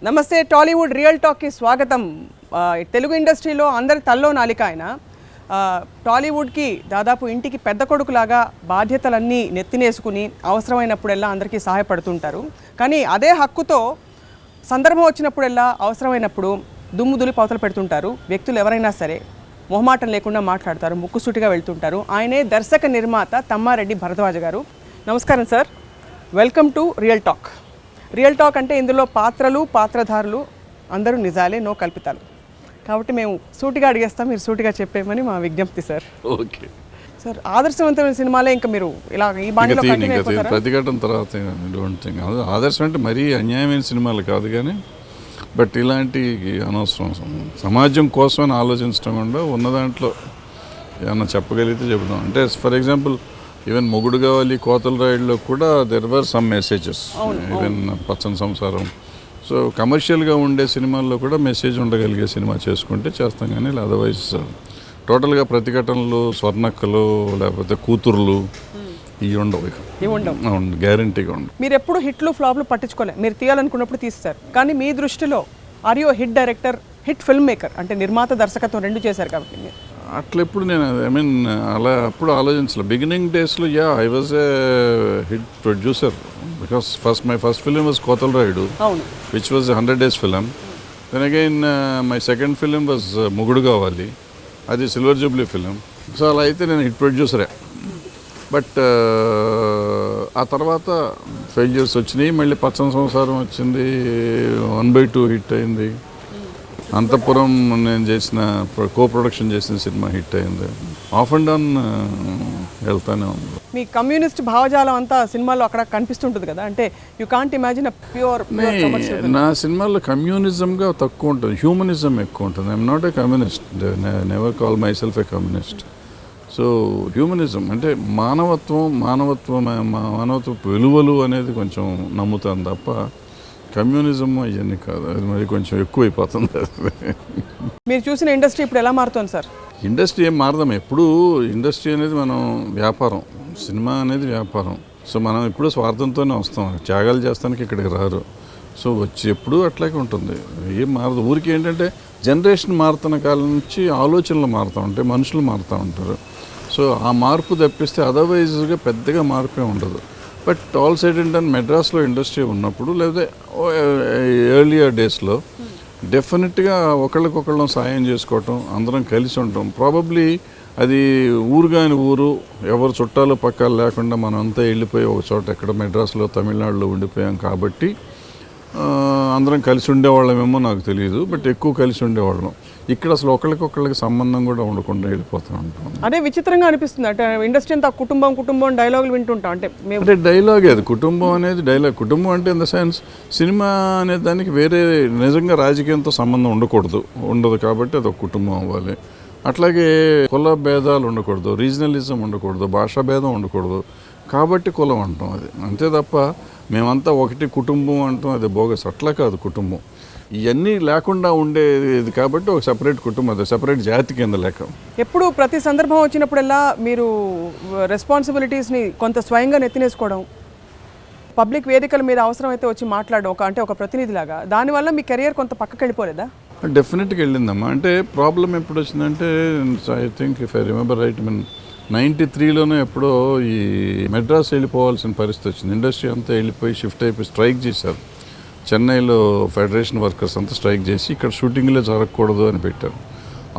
నమస్తే టాలీవుడ్ రియల్ టాక్కి స్వాగతం. తెలుగు ఇండస్ట్రీలో అందరి తల్లో నాలిక ఆయన. టాలీవుడ్కి దాదాపు ఇంటికి పెద్ద కొడుకులాగా బాధ్యతలన్నీ నెత్తినేసుకుని అవసరమైనప్పుడల్లా అందరికీ సహాయపడుతుంటారు. కానీ అదే హక్కుతో సందర్భం వచ్చినప్పుడల్లా అవసరమైనప్పుడు దుమ్ము దులి పవతలు పెడుతుంటారు. వ్యక్తులు ఎవరైనా సరే మొహమాటం లేకుండా మాట్లాడతారు, ముక్కుసూటిగా వెళ్తుంటారు. ఆయనే దర్శక నిర్మాత తమ్మారెడ్డి భరద్వాజ గారు. నమస్కారం sir, welcome to real talk. Real talk అంటే ఇందులో పాత్రలు పాత్రధారులు అందరూ నిజాలే, నో కల్పితాలు. కాబట్టి మేము సూటిగా అడిగేస్తాం, మీరు సూటిగా చెప్పేమని మా విజ్ఞప్తి సార్. ఓకే సార్, ఆదర్శవంతమైన సినిమాలే ఇంకా మీరు ఇలా ఈ బాణీలో ప్రతిఘటన తర్వాత ఆదర్శం అంటే మరీ అన్యాయమైన సినిమాలు కాదు, కానీ బట్ ఇలాంటి అనవసరం సమాజం కోసమని ఆలోచించడం కూడా ఉన్న దాంట్లో ఏమన్నా చెప్పగలిగితే చెబుదాం. అంటే ఫర్ ఎగ్జాంపుల్ ఈవెన్ మొగుడు కావాలి కోతల రాయుడులో కూడా there were some messages, even పచ్చని సంసారం. సో కమర్షియల్గా ఉండే సినిమాల్లో కూడా మెసేజ్ ఉండగలిగే సినిమా చేసుకుంటే చేస్తాం, కానీ అదర్వైజ్ టోటల్గా ప్రతిఘటనలు, స్వర్ణక్కలు, లేకపోతే కూతుర్లు ఇవి ఉండవు, గ్యారంటీగా ఉండవు. మీరు ఎప్పుడు హిట్లు ఫ్లాప్లు పట్టించుకోలేదు, మీరు తీయాలనుకున్నప్పుడు తీస్తారు. కానీ మీ దృష్టిలో are you hit director, hit film maker? అంటే నిర్మాత దర్శకత్వం రెండు చేశారు కాబట్టి. అట్లా ఎప్పుడు నేను అలా అప్పుడు ఆలోచించలేదు. బిగినింగ్ డేస్లో I was a hit producer because my first film was Kothala Rayudu, which was 100 days film. Then again my second film was Mogudu Kavali, అది సిల్వర్ జూబ్లీ ఫిలిం. సో అలా అయితే నేను హిట్ ప్రొడ్యూసరే. బట్ ఆ తర్వాత ఫెయిల్యూర్స్ వచ్చినాయి. మళ్ళీ పచ్చని సంసారం వచ్చింది, 1/2 హిట్ అయింది. అంతఃపురం నేను చేసిన కో ప్రొడక్షన్ చేసిన సినిమా హిట్ అయింది. ఆఫ్ అండ్ డౌన్ వెళ్తానే ఉంది. మీ కమ్యూనిస్ట్ భావజాలం అంతా సినిమాలో అక్కడ కనిపిస్తుంటుంది కదా, అంటే యూ కాంట్ ఇమాజిన్ ప్యూర్. నా సినిమాలో కమ్యూనిజంగా తక్కువ ఉంటుంది, హ్యూమనిజం ఎక్కువ ఉంటుంది. I'm not a communist, never call my self A communist. So humanism అంటే మానవత్వ విలువలు అనేది కొంచెం నమ్ముతాను తప్ప కమ్యూనిజం అవన్నీ కాదు. అది మరి కొంచెం ఎక్కువైపోతుంది. మీరు చూసిన ఇండస్ట్రీ ఇప్పుడు ఎలా మారుతుంది సార్? ఇండస్ట్రీ ఏం మారదాం. ఎప్పుడు ఇండస్ట్రీ అనేది మనం వ్యాపారం, సినిమా అనేది వ్యాపారం. సో మనం ఎప్పుడూ స్వార్థంతోనే వస్తాం, త్యాగాలు చేస్తానికి ఇక్కడికి రారు. సో వచ్చి ఎప్పుడూ అట్లాగే ఉంటుంది, ఏం మారదు. ఊరికి ఏంటంటే జనరేషన్ మారుతున్న కాలం నుంచి ఆలోచనలు మారుతూ ఉంటాయి, మనుషులు మారుతూ ఉంటారు. సో ఆ మార్పు తప్పిస్తే అదర్వైజ్గా పెద్దగా మార్పే ఉండదు. But all said and done మెడ్రాస్లో ఇండస్ట్రీ ఉన్నప్పుడు, లేదా ఎర్లియర్ డేస్లో డెఫినెట్గా ఒకళ్ళకొకళ్ళం సాయం చేసుకోవటం, అందరం కలిసి ఉండటం. ప్రాబబ్లీ అది ఊరు కాని ఊరు, ఎవరు చుట్టాలు పక్కాలు లేకుండా మనం అంతా వెళ్ళిపోయి ఒక చోట ఎక్కడ మెడ్రాస్లో తమిళనాడులో ఉండిపోయాం కాబట్టి అందరం కలిసి ఉండేవాళ్ళమేమో నాకు తెలియదు, బట్ ఎక్కువ కలిసి ఉండేవాళ్ళం. ఇక్కడ అసలు ఒకళ్ళకి సంబంధం కూడా ఉండకుండా వెళ్ళిపోతూ ఉంటాం. అదే విచిత్రంగా అనిపిస్తుంది. అంటే ఇండస్ట్రీ అంతా కుటుంబం డైలాగులు వింటుంటాం. అంటే డైలాగే అది, కుటుంబం అనేది డైలాగ్. కుటుంబం అంటే ఇన్ ద సెన్స్ సినిమా అనే దానికి వేరే నిజంగా రాజకీయంతో సంబంధం ఉండదు కాబట్టి అది ఒక కుటుంబం అవ్వాలి. అట్లాగే కుల భేదాలు ఉండకూడదు, రీజనలిజం ఉండకూడదు, భాషా భేదం ఉండకూడదు కాబట్టి కులం అంటాం. అది అంతే తప్ప మేమంతా ఒకటి కుటుంబం అంటాం, అది బోగస్. అట్లా కాదు కుటుంబం. ఇవన్నీ లేకుండా ఉండేది కాబట్టి ఒక సపరేట్ కుటుంబం, అది సపరేట్ జాతి కింద లెక్క. ఎప్పుడు ప్రతి సందర్భం వచ్చినప్పుడల్లా మీరు రెస్పాన్సిబిలిటీస్ని కొంత స్వయంగా నెత్తినేసుకోవడం, పబ్లిక్ వేదికల మీద అవసరమైతే వచ్చి మాట్లాడడం, ఒక ప్రతినిధిలాగా, దానివల్ల మీ కెరియర్ కొంత పక్కకి వెళ్ళిపోలేదా? డెఫినెట్గా వెళ్ళిందమ్మా. అంటే ప్రాబ్లం ఎప్పుడు వచ్చిందంటే I think if I remember right 93లోనే ఎప్పుడో ఈ మెడ్రాస్ వెళ్ళిపోవాల్సిన పరిస్థితి వచ్చింది. ఇండస్ట్రీ అంతా వెళ్ళిపోయి షిఫ్ట్ అయిపోయి స్ట్రైక్ చేశారు. చెన్నైలో ఫెడరేషన్ వర్కర్స్ అంతా స్ట్రైక్ చేసి ఇక్కడ షూటింగ్లే జరగకూడదు అని పెట్టారు.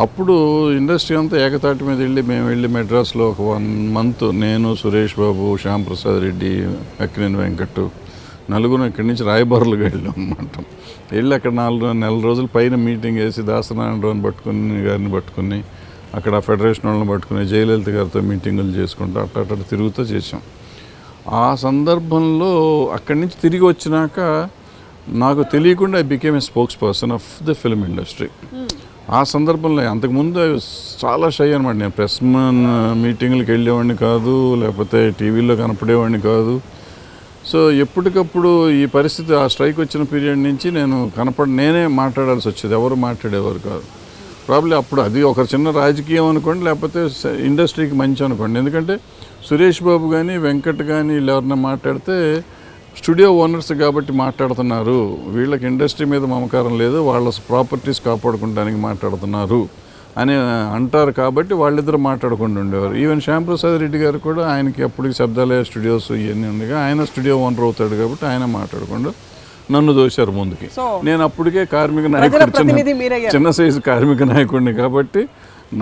అప్పుడు ఇండస్ట్రీ అంతా ఏకతాటి మీద మేము వెళ్ళి మెడ్రాస్లో ఒక 1 month నేను, సురేష్ బాబు, శ్యామ్ ప్రసాద్ రెడ్డి, అక్కినేని వెంకట్ నలుగురు ఇక్కడి నుంచి రాయబారులుగా వెళ్ళాం అన్నమాట. వెళ్ళి అక్కడ 4 నెలల రోజుల పైన మీటింగ్ వేసి దాసనారాయణరావుని గారిని పట్టుకుని అక్కడ ఫెడరేషన్ వాళ్ళని పట్టుకుని జయలలిత గారితో మీటింగులు చేసుకుంటూ అట్లా తిరుగుతూ చేసాం. ఆ సందర్భంలో అక్కడి నుంచి తిరిగి వచ్చినాక నాకు తెలియకుండా I became a spokes person of the film industry. ఆ సందర్భంలో అంతకుముందు చాలా షై అనమాట. నేను ప్రెస్ మీటింగ్లకు వెళ్ళేవాడిని కాదు, లేకపోతే టీవీలో కనపడేవాడిని కాదు. సో ఎప్పటికప్పుడు ఈ పరిస్థితి, ఆ స్ట్రైక్ వచ్చిన పీరియడ్ నుంచి నేనే మాట్లాడాల్సి వచ్చేది, ఎవరు మాట్లాడేవారు కాదు. ప్రాబ్లీ అప్పుడు అది ఒక చిన్న రాజకీయం అనుకోండి, లేకపోతే ఇండస్ట్రీకి మంచి అనుకోండి. ఎందుకంటే సురేష్ బాబు కానీ వెంకట్ కానీ వీళ్ళు ఎవరన్నా మాట్లాడితే స్టూడియో ఓనర్స్ కాబట్టి మాట్లాడుతున్నారు, వీళ్ళకి ఇండస్ట్రీ మీద మమకారం లేదు, వాళ్ళ ప్రాపర్టీస్ కాపాడుకోవడానికి మాట్లాడుతున్నారు అని అంటారు కాబట్టి వాళ్ళిద్దరు మాట్లాడుకుంటూ ఉండేవారు. ఈవెన్ శ్యాంప్రసాద్ రెడ్డి గారు కూడా ఆయనకి అప్పటికి శబ్దాలయ స్టూడియోస్ ఇవన్నీ ఉండగా ఆయన స్టూడియో ఓనర్ అవుతాడు కాబట్టి ఆయన మాట్లాడకుండా నన్ను దోశారు ముందుకి. నేను అప్పటికే కార్మిక నాయకుడు, చిన్న సైజు కార్మిక నాయకుడిని కాబట్టి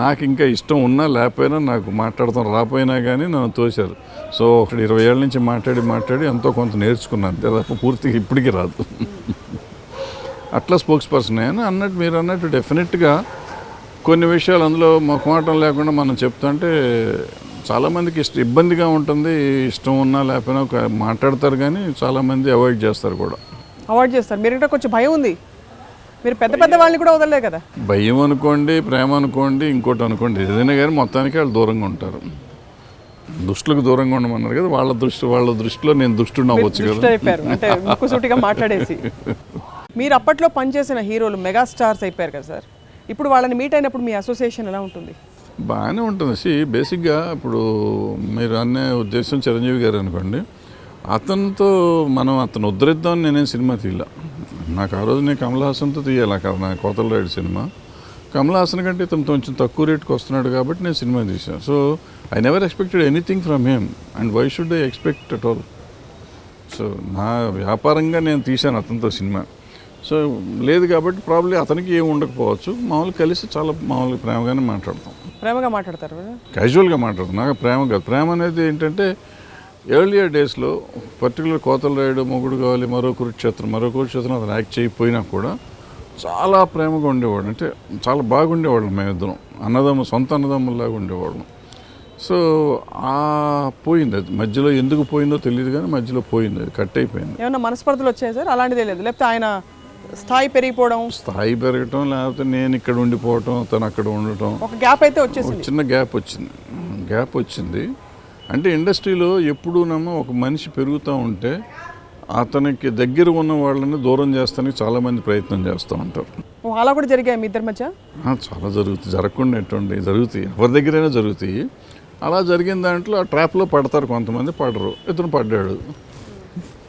నాకు ఇంకా ఇష్టం ఉన్నా లేకపోయినా నాకు మాట్లాడతాం రాపోయినా కానీ నన్ను తోశారు. సో ఒకటి 20 ఏళ్ళ నుంచి మాట్లాడి ఎంతో కొంత నేర్చుకున్నాను, తప్ప పూర్తిగా ఇప్పటికీ రాదు. అట్లా స్పోక్స్ పర్సన్ అయ్యాను. అన్నట్టు మీరు అన్నట్టు డెఫినెట్గా కొన్ని విషయాలు అందులో మొహమాటం లేకుండా మనం చెప్తుంటే చాలామందికి ఇబ్బందిగా ఉంటుంది. ఇష్టం ఉన్నా లేకపోయినా మాట్లాడతారు కానీ చాలామంది అవాయిడ్ చేస్తారు కూడా. అవాయిడ్ చేస్తారు. మీరు కొంచెం భయం ఉంది, మీరు పెద్ద పెద్ద వాళ్ళని కూడా వదలలే కదా. భయం అనుకోండి, ప్రేమ అనుకోండి, ఇంకోటి అనుకోండి, ఏదైనా కానీ మొత్తానికి వాళ్ళు దూరంగా ఉంటారు. దుష్టులకు దూరంగా ఉండమన్నారు కదా, వాళ్ళ దృష్టిలో నేను దుష్టుడు అవ్వచ్చు కదా. అయిపోయారు అంటే ముక్కుసూటిగా మాట్లాడేసి. మీరు అప్పట్లో పనిచేసిన హీరోలు మెగా స్టార్స్ అయిపోయారు కదా సార్, ఇప్పుడు వాళ్ళని మీట్ అయినప్పుడు మీ అసోసియేషన్ ఎలా ఉంటుంది? బాగానే ఉంటుంది. బేసిక్గా ఇప్పుడు మీరు అనే ఉద్దేశం చిరంజీవి గారు అనుకోండి, అతనితో అతను ఉద్ధరిద్దామని నేనేం సినిమా తీయలే. నాకు ఆ రోజు నేను కమల్ హాసన్తో తీయాలి కదా నా కోతల రైడ్ సినిమా. కమల్ హాసన్ కంటే ఇతను కొంచెం తక్కువ రేటుకి వస్తున్నాడు కాబట్టి నేను సినిమా తీశాను. So I never expected anything from him and why should I expect at all. So నా వ్యాపారంగా నేను తీశాను అతనితో సినిమా. సో లేదు కాబట్టి ప్రాబ్లీ అతనికి ఏమి ఉండకపోవచ్చు. మామూలుగా కలిసి చాలా మామూలుగా ప్రేమగానే మాట్లాడతాం. ప్రేమగా మాట్లాడతారు, క్యాజువల్గా మాట్లాడతాం. నాకు ప్రేమ కాదు. ప్రేమ అనేది ఏంటంటే ఎర్లియర్ డేస్లో పర్టికులర్ కోతల రైడు, మొగుడు కావాలి, మరో కురుక్షేత్రం అతను యాక్ట్ చేయకపోయినా కూడా చాలా ప్రేమగా ఉండేవాడు. అంటే చాలా బాగుండేవాళ్ళం మేమిద్దరం, సొంత అన్నదమ్ముల్లాగా ఉండేవాళ్ళం. సో పోయింది అది, మధ్యలో ఎందుకు పోయిందో తెలియదు కానీ మధ్యలో పోయింది, అది కట్ అయిపోయింది. ఏమన్నా మనస్పర్ధలు వచ్చాయి సార్? అలాంటిదే లేదు, లేకపోతే ఆయన స్థాయి పెరగటం లేకపోతే నేను ఇక్కడ ఉండిపోవటం, తను అక్కడ ఉండటం, ఒక గ్యాప్ అయితే వచ్చేసింది, చిన్న గ్యాప్ వచ్చింది. అంటే ఇండస్ట్రీలో ఎప్పుడూనమ్మా ఒక మనిషి పెరుగుతూ ఉంటే అతనికి దగ్గర ఉన్న వాళ్ళని దూరం చేస్తానికి చాలామంది ప్రయత్నం చేస్తూ ఉంటారు. అలా కూడా జరిగాయి మీ ఇద్దరి మధ్య? చాలా జరుగుతాయి, జరగకుండా ఎటువంటి జరుగుతాయి, ఎవరి దగ్గరైనా జరుగుతాయి. అలా జరిగిన దాంట్లో ఆ ట్రాప్లో పడతారు కొంతమంది, పడరు. ఇతను పడ్డాడు,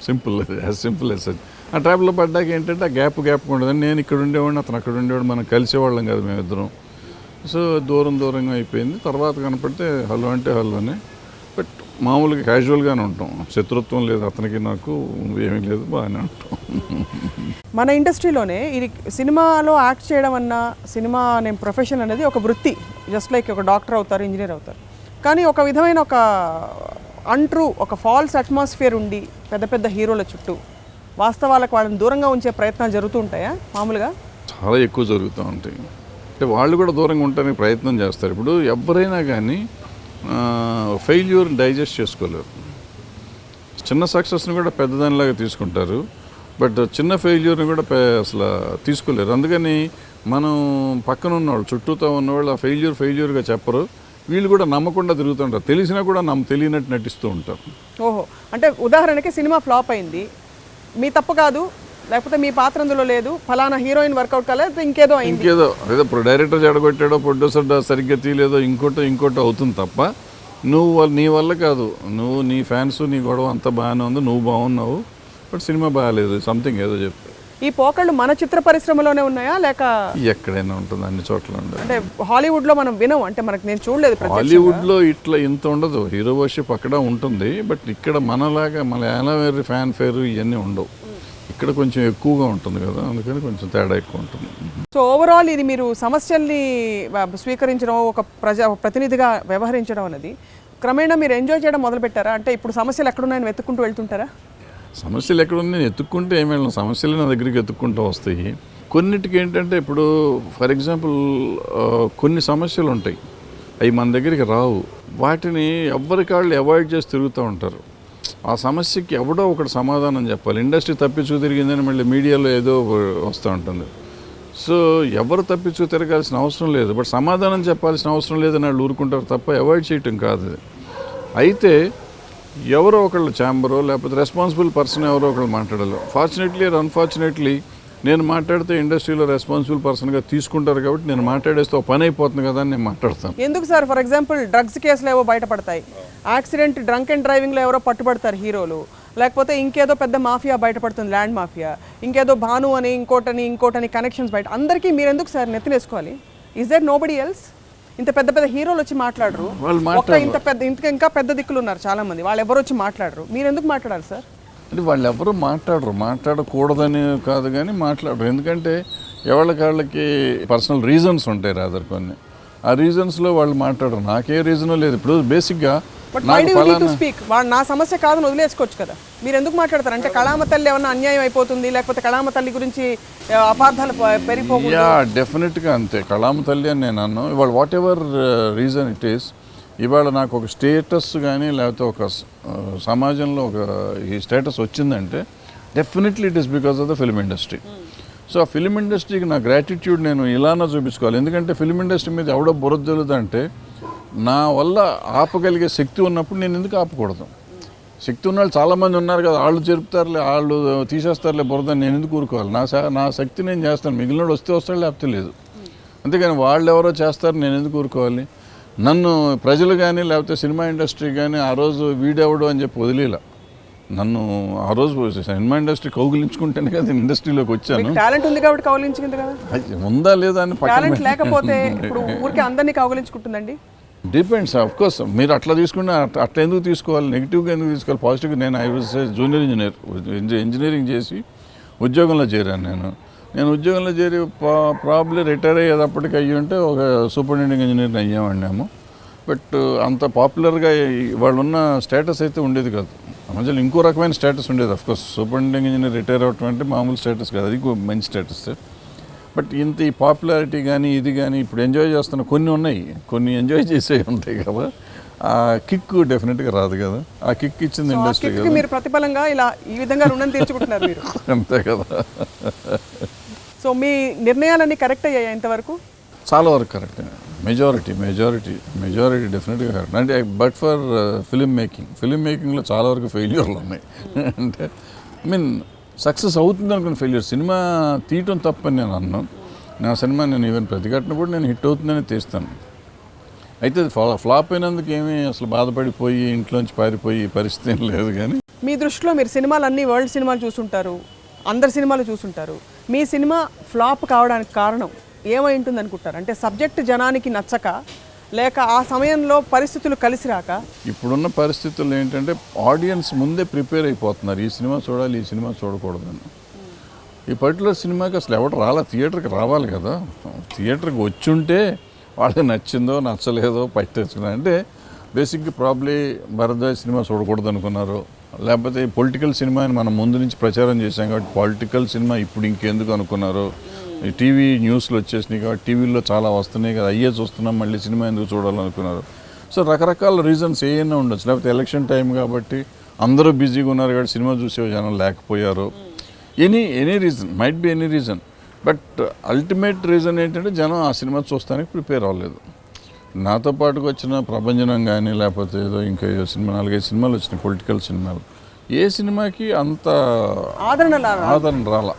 సింపుల్, యాజ్ సింపుల్ యాజ్ అది. ఆ ట్రాప్లో పడ్డాక ఏంటంటే ఆ గ్యాప్ ఉండదని నేను ఇక్కడ ఉండేవాడిని, అతను అక్కడ ఉండేవాడు, మనం కలిసేవాళ్ళం కదా మేమిద్దరం. సో దూరంగా అయిపోయింది. తర్వాత కనపడితే హలో అంటే హలోనే, బట్ మామూలుగా క్యాజువల్గానే ఉంటాం, శత్రుత్వం లేదు అతనికి నాకు, ఏమీ లేదు, బాగానే ఉంటాం. మన ఇండస్ట్రీలోనే ఇది సినిమాలో యాక్ట్ చేయడం అన్నా, సినిమా అనే ప్రొఫెషన్ అనేది ఒక వృత్తి, జస్ట్ లైక్ ఒక డాక్టర్ అవుతారు, ఇంజనీర్ అవుతారు. కానీ ఒక విధమైన ఒక ఒక ఫాల్స్ అట్మాస్ఫియర్ ఉండి పెద్ద పెద్ద హీరోల చుట్టూ వాస్తవాలకు వాళ్ళని దూరంగా ఉంచే ప్రయత్నాలు జరుగుతూ ఉంటాయా? మామూలుగా చాలా ఎక్కువ జరుగుతూ ఉంటాయి. అంటే వాళ్ళు కూడా దూరంగా ఉండడానికి ప్రయత్నం చేస్తారు. ఇప్పుడు ఎవరైనా కానీ ఫెయిల్యూర్ని డైజెస్ట్ చేసుకోలేరు. చిన్న సక్సెస్ని కూడా పెద్దదానిలాగా తీసుకుంటారు, బట్ చిన్న ఫెయిల్యూర్ని కూడా అసలు తీసుకోలేరు. అందుకని మనం పక్కన ఉన్నవాళ్ళు, చుట్టూతో ఉన్నవాళ్ళు ఆ ఫెయిల్యూర్గా చెప్పరు. వీళ్ళు కూడా నమ్మకుండా తిరుగుతుంటారు, తెలిసినా కూడా తెలియనట్టు నటిస్తూ ఉంటారు. ఓహో, అంటే ఉదాహరణకి సినిమా ఫ్లాప్ అయింది, మీ తప్పు కాదు, లేకపోతే మీ పాత్ర అందులో లేదు, ఫలానా హీరోయిన్ వర్కౌట్ కాలేదు, ఇంకేదో ఏదో ఇప్పుడు డైరెక్టర్ చెడగొట్టాడో, ప్రొడ్యూసర్ సరిగ్గా తీయలేదో, ఇంకోటి అవుతుంది తప్ప నీ వల్ల కాదు. నువ్వు నీ ఫ్యాన్స్ నీ గొడవ అంతా బాగానే ఉంది, నువ్వు బాగున్నావు, బట్ సినిమా బాగాలేదు, సంథింగ్ ఏదో చెప్పు. ఈ పోకళ్ళు మన చిత్ర పరిశ్రమలోనే ఉన్నాయా లేక ఎక్కడైనా ఉంటుంది? అన్ని చోట్ల ఉండదు. అంటే హాలీవుడ్లో మనం వినం, అంటే మనకు నేను చూడలేదు. హాలీవుడ్లో ఇంత ఉండదు, హీరో వర్షిప్ అక్కడ ఉంటుంది, బట్ ఇక్కడ మనలాగా మన ఫ్యాన్ ఫేర్ ఇవన్నీ ఉండవు. ఇక్కడ కొంచెం ఎక్కువగా ఉంటుంది కదా, అందుకని కొంచెం తేడా ఎక్కువ ఉంటుంది. సో ఓవరాల్ ఇది మీరు సమస్యల్ని స్వీకరించడం, ఒక ప్రతినిధిగా వ్యవహరించడం అనేది క్రమేణా మీరు ఎంజాయ్ చేయడం మొదలుపెట్టారా? అంటే ఇప్పుడు సమస్యలు ఎక్కడున్నాయని వెతుక్కుంటూ వెళ్తుంటారా? సమస్యలు ఎక్కడున్నాయి ఎత్తుక్కుంటే ఏమి వెళ్ళిన, సమస్యలు నా దగ్గరికి ఎత్తుక్కుంటూ వస్తాయి. కొన్నిటికి ఏంటంటే ఇప్పుడు ఫర్ ఎగ్జాంపుల్ కొన్ని సమస్యలు ఉంటాయి, అవి మన దగ్గరికి రావు, వాటిని ఎవరికాళ్ళు అవాయిడ్ చేసి తిరుగుతూ ఉంటారు. ఆ సమస్యకి ఎవడో ఒకటి సమాధానం చెప్పాలి. ఇండస్ట్రీ తప్పించుకు తిరిగిందని మళ్ళీ మీడియాలో ఏదో వస్తూ ఉంటుంది. సో ఎవరు తప్పించుకు తిరగాల్సిన అవసరం లేదు, బట్ సమాధానం చెప్పాల్సిన అవసరం లేదని వాళ్ళు ఊరుకుంటారు తప్ప అవాయిడ్ చేయటం కాదు. అయితే ఎవరో ఒకళ్ళు ఛాంబరో లేకపోతే రెస్పాన్సిబుల్ పర్సన్ ఎవరో ఒకళ్ళు మాట్లాడాలి. ఫార్చునేట్లీ ఆర్ అన్ఫార్చునేట్లీ నేను మాట్లాడితే ఇండస్ట్రీలో రెస్పాన్సిబుల్ పర్సన్గా తీసుకుంటారు కాబట్టి నేను మాట్లాడేస్తే ఒక పని అయిపోతుంది కదా అని నేను మాట్లాడతాను. ఎందుకు సార్? ఫర్ ఎగ్జాంపుల్ డ్రగ్స్ కేసులు ఏవో బయటపడతాయి, యాక్సిడెంట్ డ్రంక్ అండ్ డ్రైవింగ్లో ఎవరో పట్టుబడతారు హీరోలు, లేకపోతే ఇంకేదో పెద్ద మాఫియా బయటపడుతుంది, ల్యాండ్ మాఫియా, ఇంకేదో భాను అని ఇంకోటని కనెక్షన్స్ బయట, అందరికీ మీరు ఎందుకు సార్ నెత్తినేసుకోవాలి? Is there nobody else? ఇంత పెద్ద పెద్ద హీరోలు వచ్చి మాట్లాడరు, ఇంకా పెద్ద దిక్కులు ఉన్నారు చాలా మంది, వాళ్ళు ఎవరు వచ్చి మాట్లాడరు, మీరు ఎందుకు మాట్లాడాలి సార్? అంటే వాళ్ళు ఎవరు మాట్లాడకూడదని కాదు కానీ మాట్లాడరు. ఎందుకంటే ఎవరికి పర్సనల్ రీజన్స్ ఉంటాయి రాదర్ కొన్ని. ఆ రీజన్స్లో వాళ్ళు మాట్లాడరు. నాకే రీజన్ లేదు. ఇప్పుడు బేసిక్గా నా సమస్య కాదని వదిలేసుకోవచ్చు కదా, మీరు ఎందుకు మాట్లాడతారు? అంటే కళామ తల్లి ఏమన్నా అన్యాయం అయిపోతుంది, లేకపోతే కళామ తల్లి గురించి అపార్థాలు పెరిగిపోతుంది? యా, డెఫినెట్గా అంతే. కళామ తల్లి అని నేను అన్నాను. ఇవాళ what ever reason it is, ఇవాళ నాకు ఒక స్టేటస్ కానీ లేకపోతే ఒక సమాజంలో ఒక ఈ స్టేటస్ వచ్చిందంటే definitely it is because of the film industry. So ఆ ఫిల్మ్ ఇండస్ట్రీకి నా గ్రాటిట్యూడ్ నేను ఇలానా చూపించుకోవాలి. ఎందుకంటే ఫిల్మ్ ఇండస్ట్రీ మీద ఎవడో బురదలుదంటే నా వల్ల ఆపగలిగే శక్తి ఉన్నప్పుడు నేను ఎందుకు ఆపకూడదు? శక్తి ఉన్న వాళ్ళు చాలామంది ఉన్నారు కదా, వాళ్ళు జరుపుతారులే, వాళ్ళు తీసేస్తారులే బురదని నేను ఎందుకు ఊరుకోవాలి? నా శక్తి నేను చేస్తాను, మిగిలినోడు వస్తాడు లేకపోతే లేదు. అంతేగాని వాళ్ళు ఎవరో చేస్తారు, నేను ఎందుకు ఊరుకోవాలి? నన్ను ప్రజలు కానీ లేకపోతే సినిమా ఇండస్ట్రీ కానీ ఆ రోజు వీడెవడు అని చెప్పి వదిలేలా. నన్ను ఆ రోజు సినిమా ఇండస్ట్రీ కౌగిలించుకుంటేనే కదా ఇండస్ట్రీలోకి వచ్చాను. టాలెంట్ ఉంది కాబట్టి కౌగిలించుకుంది కదా, ఉందా లేదా అని టాలెంట్ లేకపోతే ఇప్పుడు ఊరికి అందరినీ కౌగిలించుకుంటుందండి. Depends of course. మీరు అట్లా తీసుకుంటే అట్లా ఎందుకు తీసుకోవాలి? నెగిటివ్గా ఎందుకు తీసుకోవాలి? పాజిటివ్గా నేను ఐ వాజ్ జూనియర్ ఇంజనీరింగ్ చేసి ఉద్యోగంలో చేరాను. నేను ఉద్యోగంలో చేరి ప్రాబ్లీ రిటైర్ అయ్యేటప్పటికి అయ్యి ఉంటే ఒక సూపరింటెండెంట్ ఇంజనీర్ అయ్యామండాము. బట్ అంత పాపులర్గా వాళ్ళు ఉన్న స్టేటస్ అయితే ఉండేది కాదు. మధ్యలో ఇంకో రకమైన స్టేటస్ ఉండేది. అఫ్కోర్స్ సూపరింటెండెంట్ ఇంజనీర్ రిటైర్ అవ్వటం అంటే మామూలు స్టేటస్ కాదు, అది మంచి స్టేటస్. బట్ ఇంత ఈ పాపులారిటీ కానీ ఇది కానీ ఇప్పుడు ఎంజాయ్ చేస్తున్న కొన్ని ఉన్నాయి, కొన్ని ఎంజాయ్ చేసే ఉంటాయి కదా, ఆ కిక్ డెఫినెట్గా రాదు కదా. ఆ కిక్ ఇచ్చింది ఇండస్ట్రీ కదా. మీరు ప్రతిఫలంగా ఇలా ఈ విధంగా రుణం తీర్చుకుంటున్నారు మీరు. అంతే కదా. సో మీ నిర్ణయాలన్నీ కరెక్ట్ అయ్యాయి ఇంతవరకు? చాలా వరకు కరెక్ట్. మెజారిటీ డెఫినెట్గా కరెక్ట్. అంటే బట్ ఫర్ ఫిలిం మేకింగ్లో చాలా వరకు ఫెయిల్యూర్లు ఉన్నాయి. అంటే ఐ మీన్ సక్సెస్ అవుతుంది అనుకున్న ఫెయిల్యూర్. సినిమా తీయటం తప్పని నేను అన్నాను. నా సినిమా నేను ఈవెన్ ప్రతిఘటనప్పుడు నేను హిట్ అవుతుందని తీస్తాను. అయితే ఫ్లాప్ అయినందుకు ఏమీ అసలు బాధపడిపోయి ఇంట్లోంచి పారిపోయి పరిస్థితి ఏం లేదు. కానీ మీ దృష్టిలో మీరు సినిమాలన్నీ వరల్డ్ సినిమాలు చూసుంటారు, అందరి సినిమాలు చూసుంటారు. మీ సినిమా ఫ్లాప్ కావడానికి కారణం ఏమై ఉంటుంది అనుకుంటారు? అంటే సబ్జెక్ట్ జనానికి నచ్చక, లేక ఆ సమయంలో పరిస్థితులు కలిసి రాక? ఇప్పుడున్న పరిస్థితుల్లో ఏంటంటే ఆడియన్స్ ముందే ప్రిపేర్ అయిపోతున్నారు, ఈ సినిమా చూడాలి, ఈ సినిమా చూడకూడదని. ఈ పర్టికులర్ సినిమాకి అసలు ఎవరు థియేటర్కి రావాలి కదా. థియేటర్కి వచ్చుంటే వాళ్ళకి నచ్చిందో నచ్చలేదో పట్టేసుకున్నా అంటే బేసిక్గా ప్రాబ్లీ భరద్వాజ్ సినిమా చూడకూడదు అనుకున్నారు, లేకపోతే పొలిటికల్ సినిమా అని మనం ముందు నుంచి ప్రచారం చేశాం కాబట్టి పొలిటికల్ సినిమా ఇప్పుడు ఇంకెందుకు అనుకున్నారు. ఈ టీవీ న్యూస్లు వచ్చేసినాయి కాబట్టి టీవీలో చాలా వస్తున్నాయి కదా, అయ్యే చూస్తున్నాం, మళ్ళీ సినిమా ఎందుకు చూడాలనుకున్నారు. సో రకరకాల రీజన్స్ ఏమైనా ఉండొచ్చు. లేకపోతే ఎలక్షన్ టైం కాబట్టి అందరూ బిజీగా ఉన్నారు కాబట్టి సినిమా చూసే జనం లేకపోయారు. Any reason, might be any reason. But ultimate reason ఏంటంటే జనం ఆ సినిమా చూస్తానికి ప్రిపేర్ అవ్వలేదు. నాతో పాటుకు వచ్చిన ప్రభంజనం కానీ లేకపోతే ఏదో ఇంకా ఏదో సినిమా 4-5 సినిమాలు వచ్చినాయి పొలిటికల్ సినిమాలు, ఏ సినిమాకి అంత ఆదరణ రాల.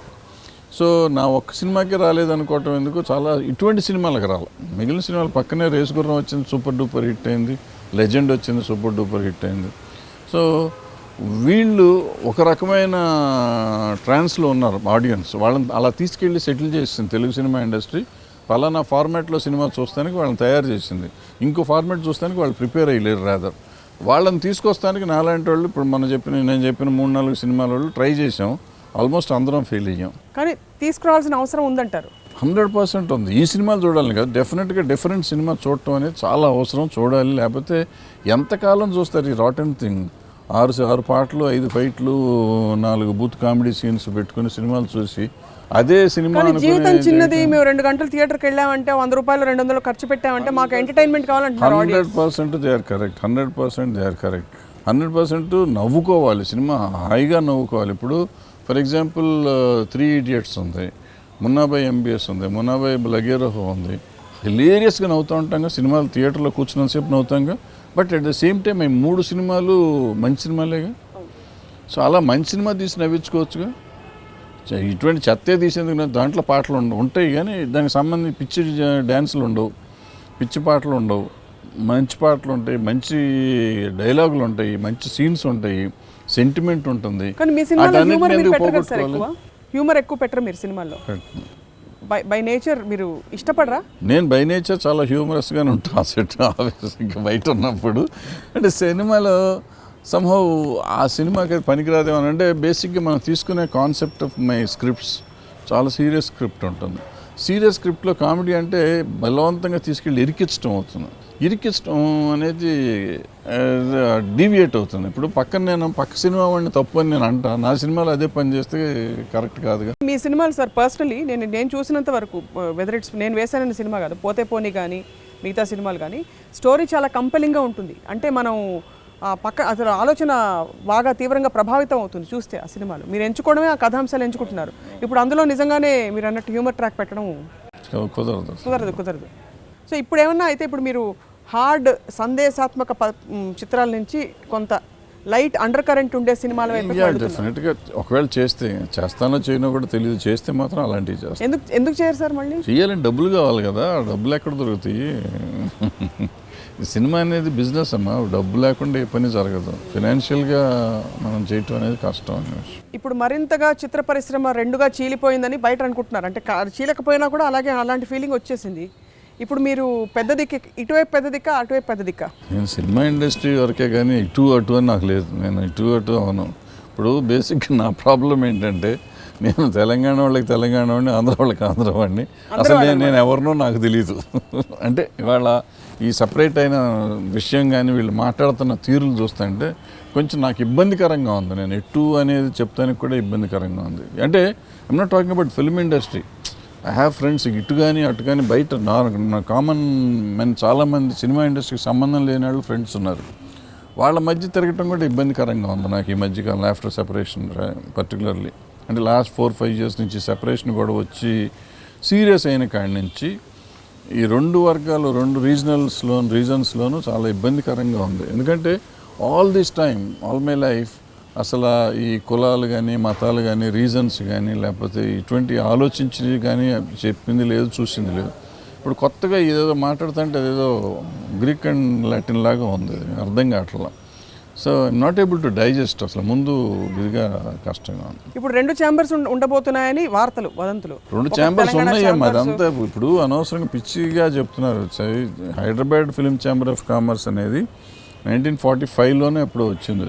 సో నా ఒక్క సినిమాకి రాలేదనుకోవటం ఎందుకు, చాలా ఇటువంటి సినిమాలకు రాల. మిగిలిన సినిమాలు పక్కనే రేసు గుర్రం వచ్చింది, సూపర్ డూపర్ హిట్ అయింది, లెజెండ్ వచ్చింది, సూపర్ డూపర్ హిట్ అయింది. సో వీళ్ళు ఒక రకమైన ట్రాన్స్లో ఉన్నారు ఆడియన్స్. వాళ్ళని అలా తీసుకెళ్ళి సెటిల్ చేసింది తెలుగు సినిమా ఇండస్ట్రీ. పలానా ఫార్మాట్లో సినిమా చూస్తానికి వాళ్ళని తయారు చేసింది, ఇంకో ఫార్మాట్ చూస్తానికి వాళ్ళు ప్రిపేర్ అయ్యలేరు. రాదర్ వాళ్ళని తీసుకొస్తానికి నాలాంటి వాళ్ళు ఇప్పుడు నేను చెప్పిన 3-4 సినిమాల వాళ్ళు ట్రై చేసాం, ఆల్మోస్ట్ అందరం ఫెయిల్ అయ్యాం. కానీ తీసుకురావాల్సిన అవసరం ఉందంటారు? 100% ఉంది. ఈ సినిమాలు చూడాలి కదా, డెఫినెట్గా డిఫరెంట్ సినిమా చూడటం అనేది చాలా అవసరం, చూడాలి. లేకపోతే ఎంతకాలం చూస్తారు ఈ రాటన్ థింగ్? 6 పాటలు, 5 ఫైట్లు, 4 బూత్ కామెడీ సీన్స్ పెట్టుకుని సినిమాలు చూసి అదే సినిమా. జీవితం చిన్నది, మేము 2 గంటలు థియేటర్కి వెళ్ళామంటే 100 రూపాయలు 200 ఖర్చు పెట్టామంటే మాకు ఎంటర్టైన్మెంట్ కావాలంటున్నారు. 100% దే ఆర్ కరెక్ట్. 100% నవ్వుకోవాలి, సినిమా హాయిగా నవ్వుకోవాలి. ఇప్పుడు ఫర్ ఎగ్జాంపుల్ 3 Idiots ఉంది, మున్నాబాయ్ MBS ఉంది, మున్నాబాయ్ లగేరోహో ఉంది. హిలేరియస్గా నవ్వుతూ ఉంటాంగా, సినిమాలు థియేటర్లో కూర్చున్నంతసేపు నవ్వుతాంగా. But at the same time ఈ 3 సినిమాలు మంచి సినిమాలేగా. సో అలా మంచి సినిమా తీసి నవ్వించుకోవచ్చుగా. ఇటువంటి చెత్తే తీసేందుకు దాంట్లో పాటలు ఉంటాయి కానీ దానికి సంబంధించి పిచ్చి డ్యాన్సులు ఉండవు, పిచ్చి పాటలు ఉండవు, మంచి పాటలు ఉంటాయి, మంచి డైలాగులు ఉంటాయి, మంచి సీన్స్ ఉంటాయి, సెంటిమెంట్ ఉంటుంది. కానీ మీ సినిమాలో వాటన్నిటిని హ్యూమర్ మీరు ఎందుకు పెట్టరు కదా సార్, పోగొట్టుకోవాలి? ఎక్కువ హ్యూమర్ ఎక్కువ పెట్టరు మీరు సినిమాల్లో. బై నేచర్ మీరు ఇష్టపడరా? నేను బై నేచర్ చాలా హ్యూమరస్గానే ఉంటాను సెట్ ఆఫీస్ ఇంకా బయట ఉన్నప్పుడు. అంటే సినిమాలో సంహౌ ఆ సినిమాకి అది పనికిరాదేమో అంటే బేసిక్గా మనం తీసుకునే కాన్సెప్ట్ ఆఫ్ మై స్క్రిప్ట్స్ చాలా సీరియస్ స్క్రిప్ట్ ఉంటుంది. సీరియస్ స్క్రిప్ట్లో కామెడీ అంటే బలవంతంగా తీసుకెళ్ళి ఇరికించడం అవుతుంది. ఇరికించడం అనేది డీవియేట్ అవుతుంది. ఇప్పుడు పక్క సినిమా వాడిని తప్పు అని నేను అంటా, నా సినిమాలో అదే పని చేస్తే కరెక్ట్ కాదుగా. మీ సినిమాలు సార్ పర్సనలీ నేను చూసినంత వరకు, వెదర్ ఇట్స్ నేను వేసానని సినిమా కాదు, పోతే పోనీ కానీ మిగతా సినిమాలు కానీ, స్టోరీ చాలా కంపెలింగ్గా ఉంటుంది. అంటే మనం అసలు ఆలోచన బాగా తీవ్రంగా ప్రభావితం అవుతుంది చూస్తే ఆ సినిమాలు. మీరు ఎంచుకోవడమే ఆ కథాంశాలు ఎంచుకుంటున్నారు. ఇప్పుడు అందులో నిజంగానే మీరు అన్నట్టు హ్యూమర్ ట్రాక్ పెట్టడం కుదరదు. సో ఇప్పుడు ఏమన్నా అయితే ఇప్పుడు మీరు హార్డ్ సందేశాత్మక చిత్రాల నుంచి కొంత లైట్ అండర్ కరెంట్ ఉండే సినిమాల వైపు డెఫినెట్గా ఒకవేళ చేస్తానో చేయనో కూడా తెలియదు. చేస్తే మాత్రం అలాంటివి చేస్తాను. ఎందుకు చేయరు సార్? మళ్ళీ చేయాలంటే డబ్బులు కావాలి కదా, డబ్బులు ఎక్కడ దొరుకుతాయి? సినిమా అనేది బిజినెస్ అమ్మా, డబ్బు లేకుండా ఏ పని జరగదు. ఫైనాన్షియల్గా మనం చేయటం అనేది కష్టం అనే విషయం. ఇప్పుడు మరింతగా చిత్ర పరిశ్రమ రెండుగా చీలిపోయిందని బయట అనుకుంటున్నారు. అంటే చీలకపోయినా కూడా అలాంటి ఫీలింగ్ వచ్చేసింది. ఇప్పుడు మీరు పెద్ద దిక్కు, ఇటువైపు పెద్ద దిక్క, అటువైపు పెద్ద దిక్క? నేను సినిమా ఇండస్ట్రీ వరకే కానీ ఇటు అటు అని నాకు లేదు. నేను ఇటు అవును. ఇప్పుడు బేసిక్గా నా ప్రాబ్లం ఏంటంటే, నేను తెలంగాణ వాళ్ళకి తెలంగాణ వాడిని, ఆంధ్ర వాళ్ళకి ఆంధ్ర వాడిని. అసలు నేను ఎవరినో నాకు తెలియదు. అంటే ఇవాళ ఈ సపరేట్ అయిన విషయం కానీ వీళ్ళు మాట్లాడుతున్న తీరులు చూస్తుంటే కొంచెం నాకు ఇబ్బందికరంగా ఉంది. నేను ఎటు అనేది చెప్తానికి కూడా ఇబ్బందికరంగా ఉంది. అంటే I'm not talking about film industry. I have friends ఇటు కానీ అటు కానీ బయట నా కామన్ మెన్ చాలామంది సినిమా ఇండస్ట్రీకి సంబంధం లేని వాళ్ళు ఫ్రెండ్స్ ఉన్నారు. వాళ్ళ మధ్య తిరగటం కూడా ఇబ్బందికరంగా ఉంది నాకు ఈ మధ్యకాలం ఆఫ్టర్ సెపరేషన్ పర్టికులర్లీ. అంటే లాస్ట్ 4-5 years నుంచి సెపరేషన్ కూడా వచ్చి సీరియస్ అయిన కాడి నుంచి ఈ రెండు వర్గాలు, రెండు రీజన్స్లోనూ చాలా ఇబ్బందికరంగా ఉంది. ఎందుకంటే all this time, all my life అసలు ఈ కులాలు కానీ మతాలు కానీ రీజన్స్ కానీ లేకపోతే ఇటువంటి ఆలోచించి కానీ చెప్పింది లేదు, చూసింది లేదు. ఇప్పుడు కొత్తగా ఏదేదో మాట్లాడుతుంటే అదేదో గ్రీక్ అండ్ లాటిన్ లాగా ఉంది, అర్థం కావట్లా. So I'm not able to digest. అసలు ముందు ఇదిగా కష్టంగా ఉంది. ఇప్పుడు 2 ఛాంబర్స్ ఉండబోతున్నాయని వార్తలు, వదంతులు. 2 ఛాంబర్స్ ఉన్నాయేమో, అదంతా ఇప్పుడు అనవసరంగా పిచ్చిగా చెప్తున్నారు. Hyderabad film chamber of commerce అనేది 1945లోనే ఎప్పుడో వచ్చింది.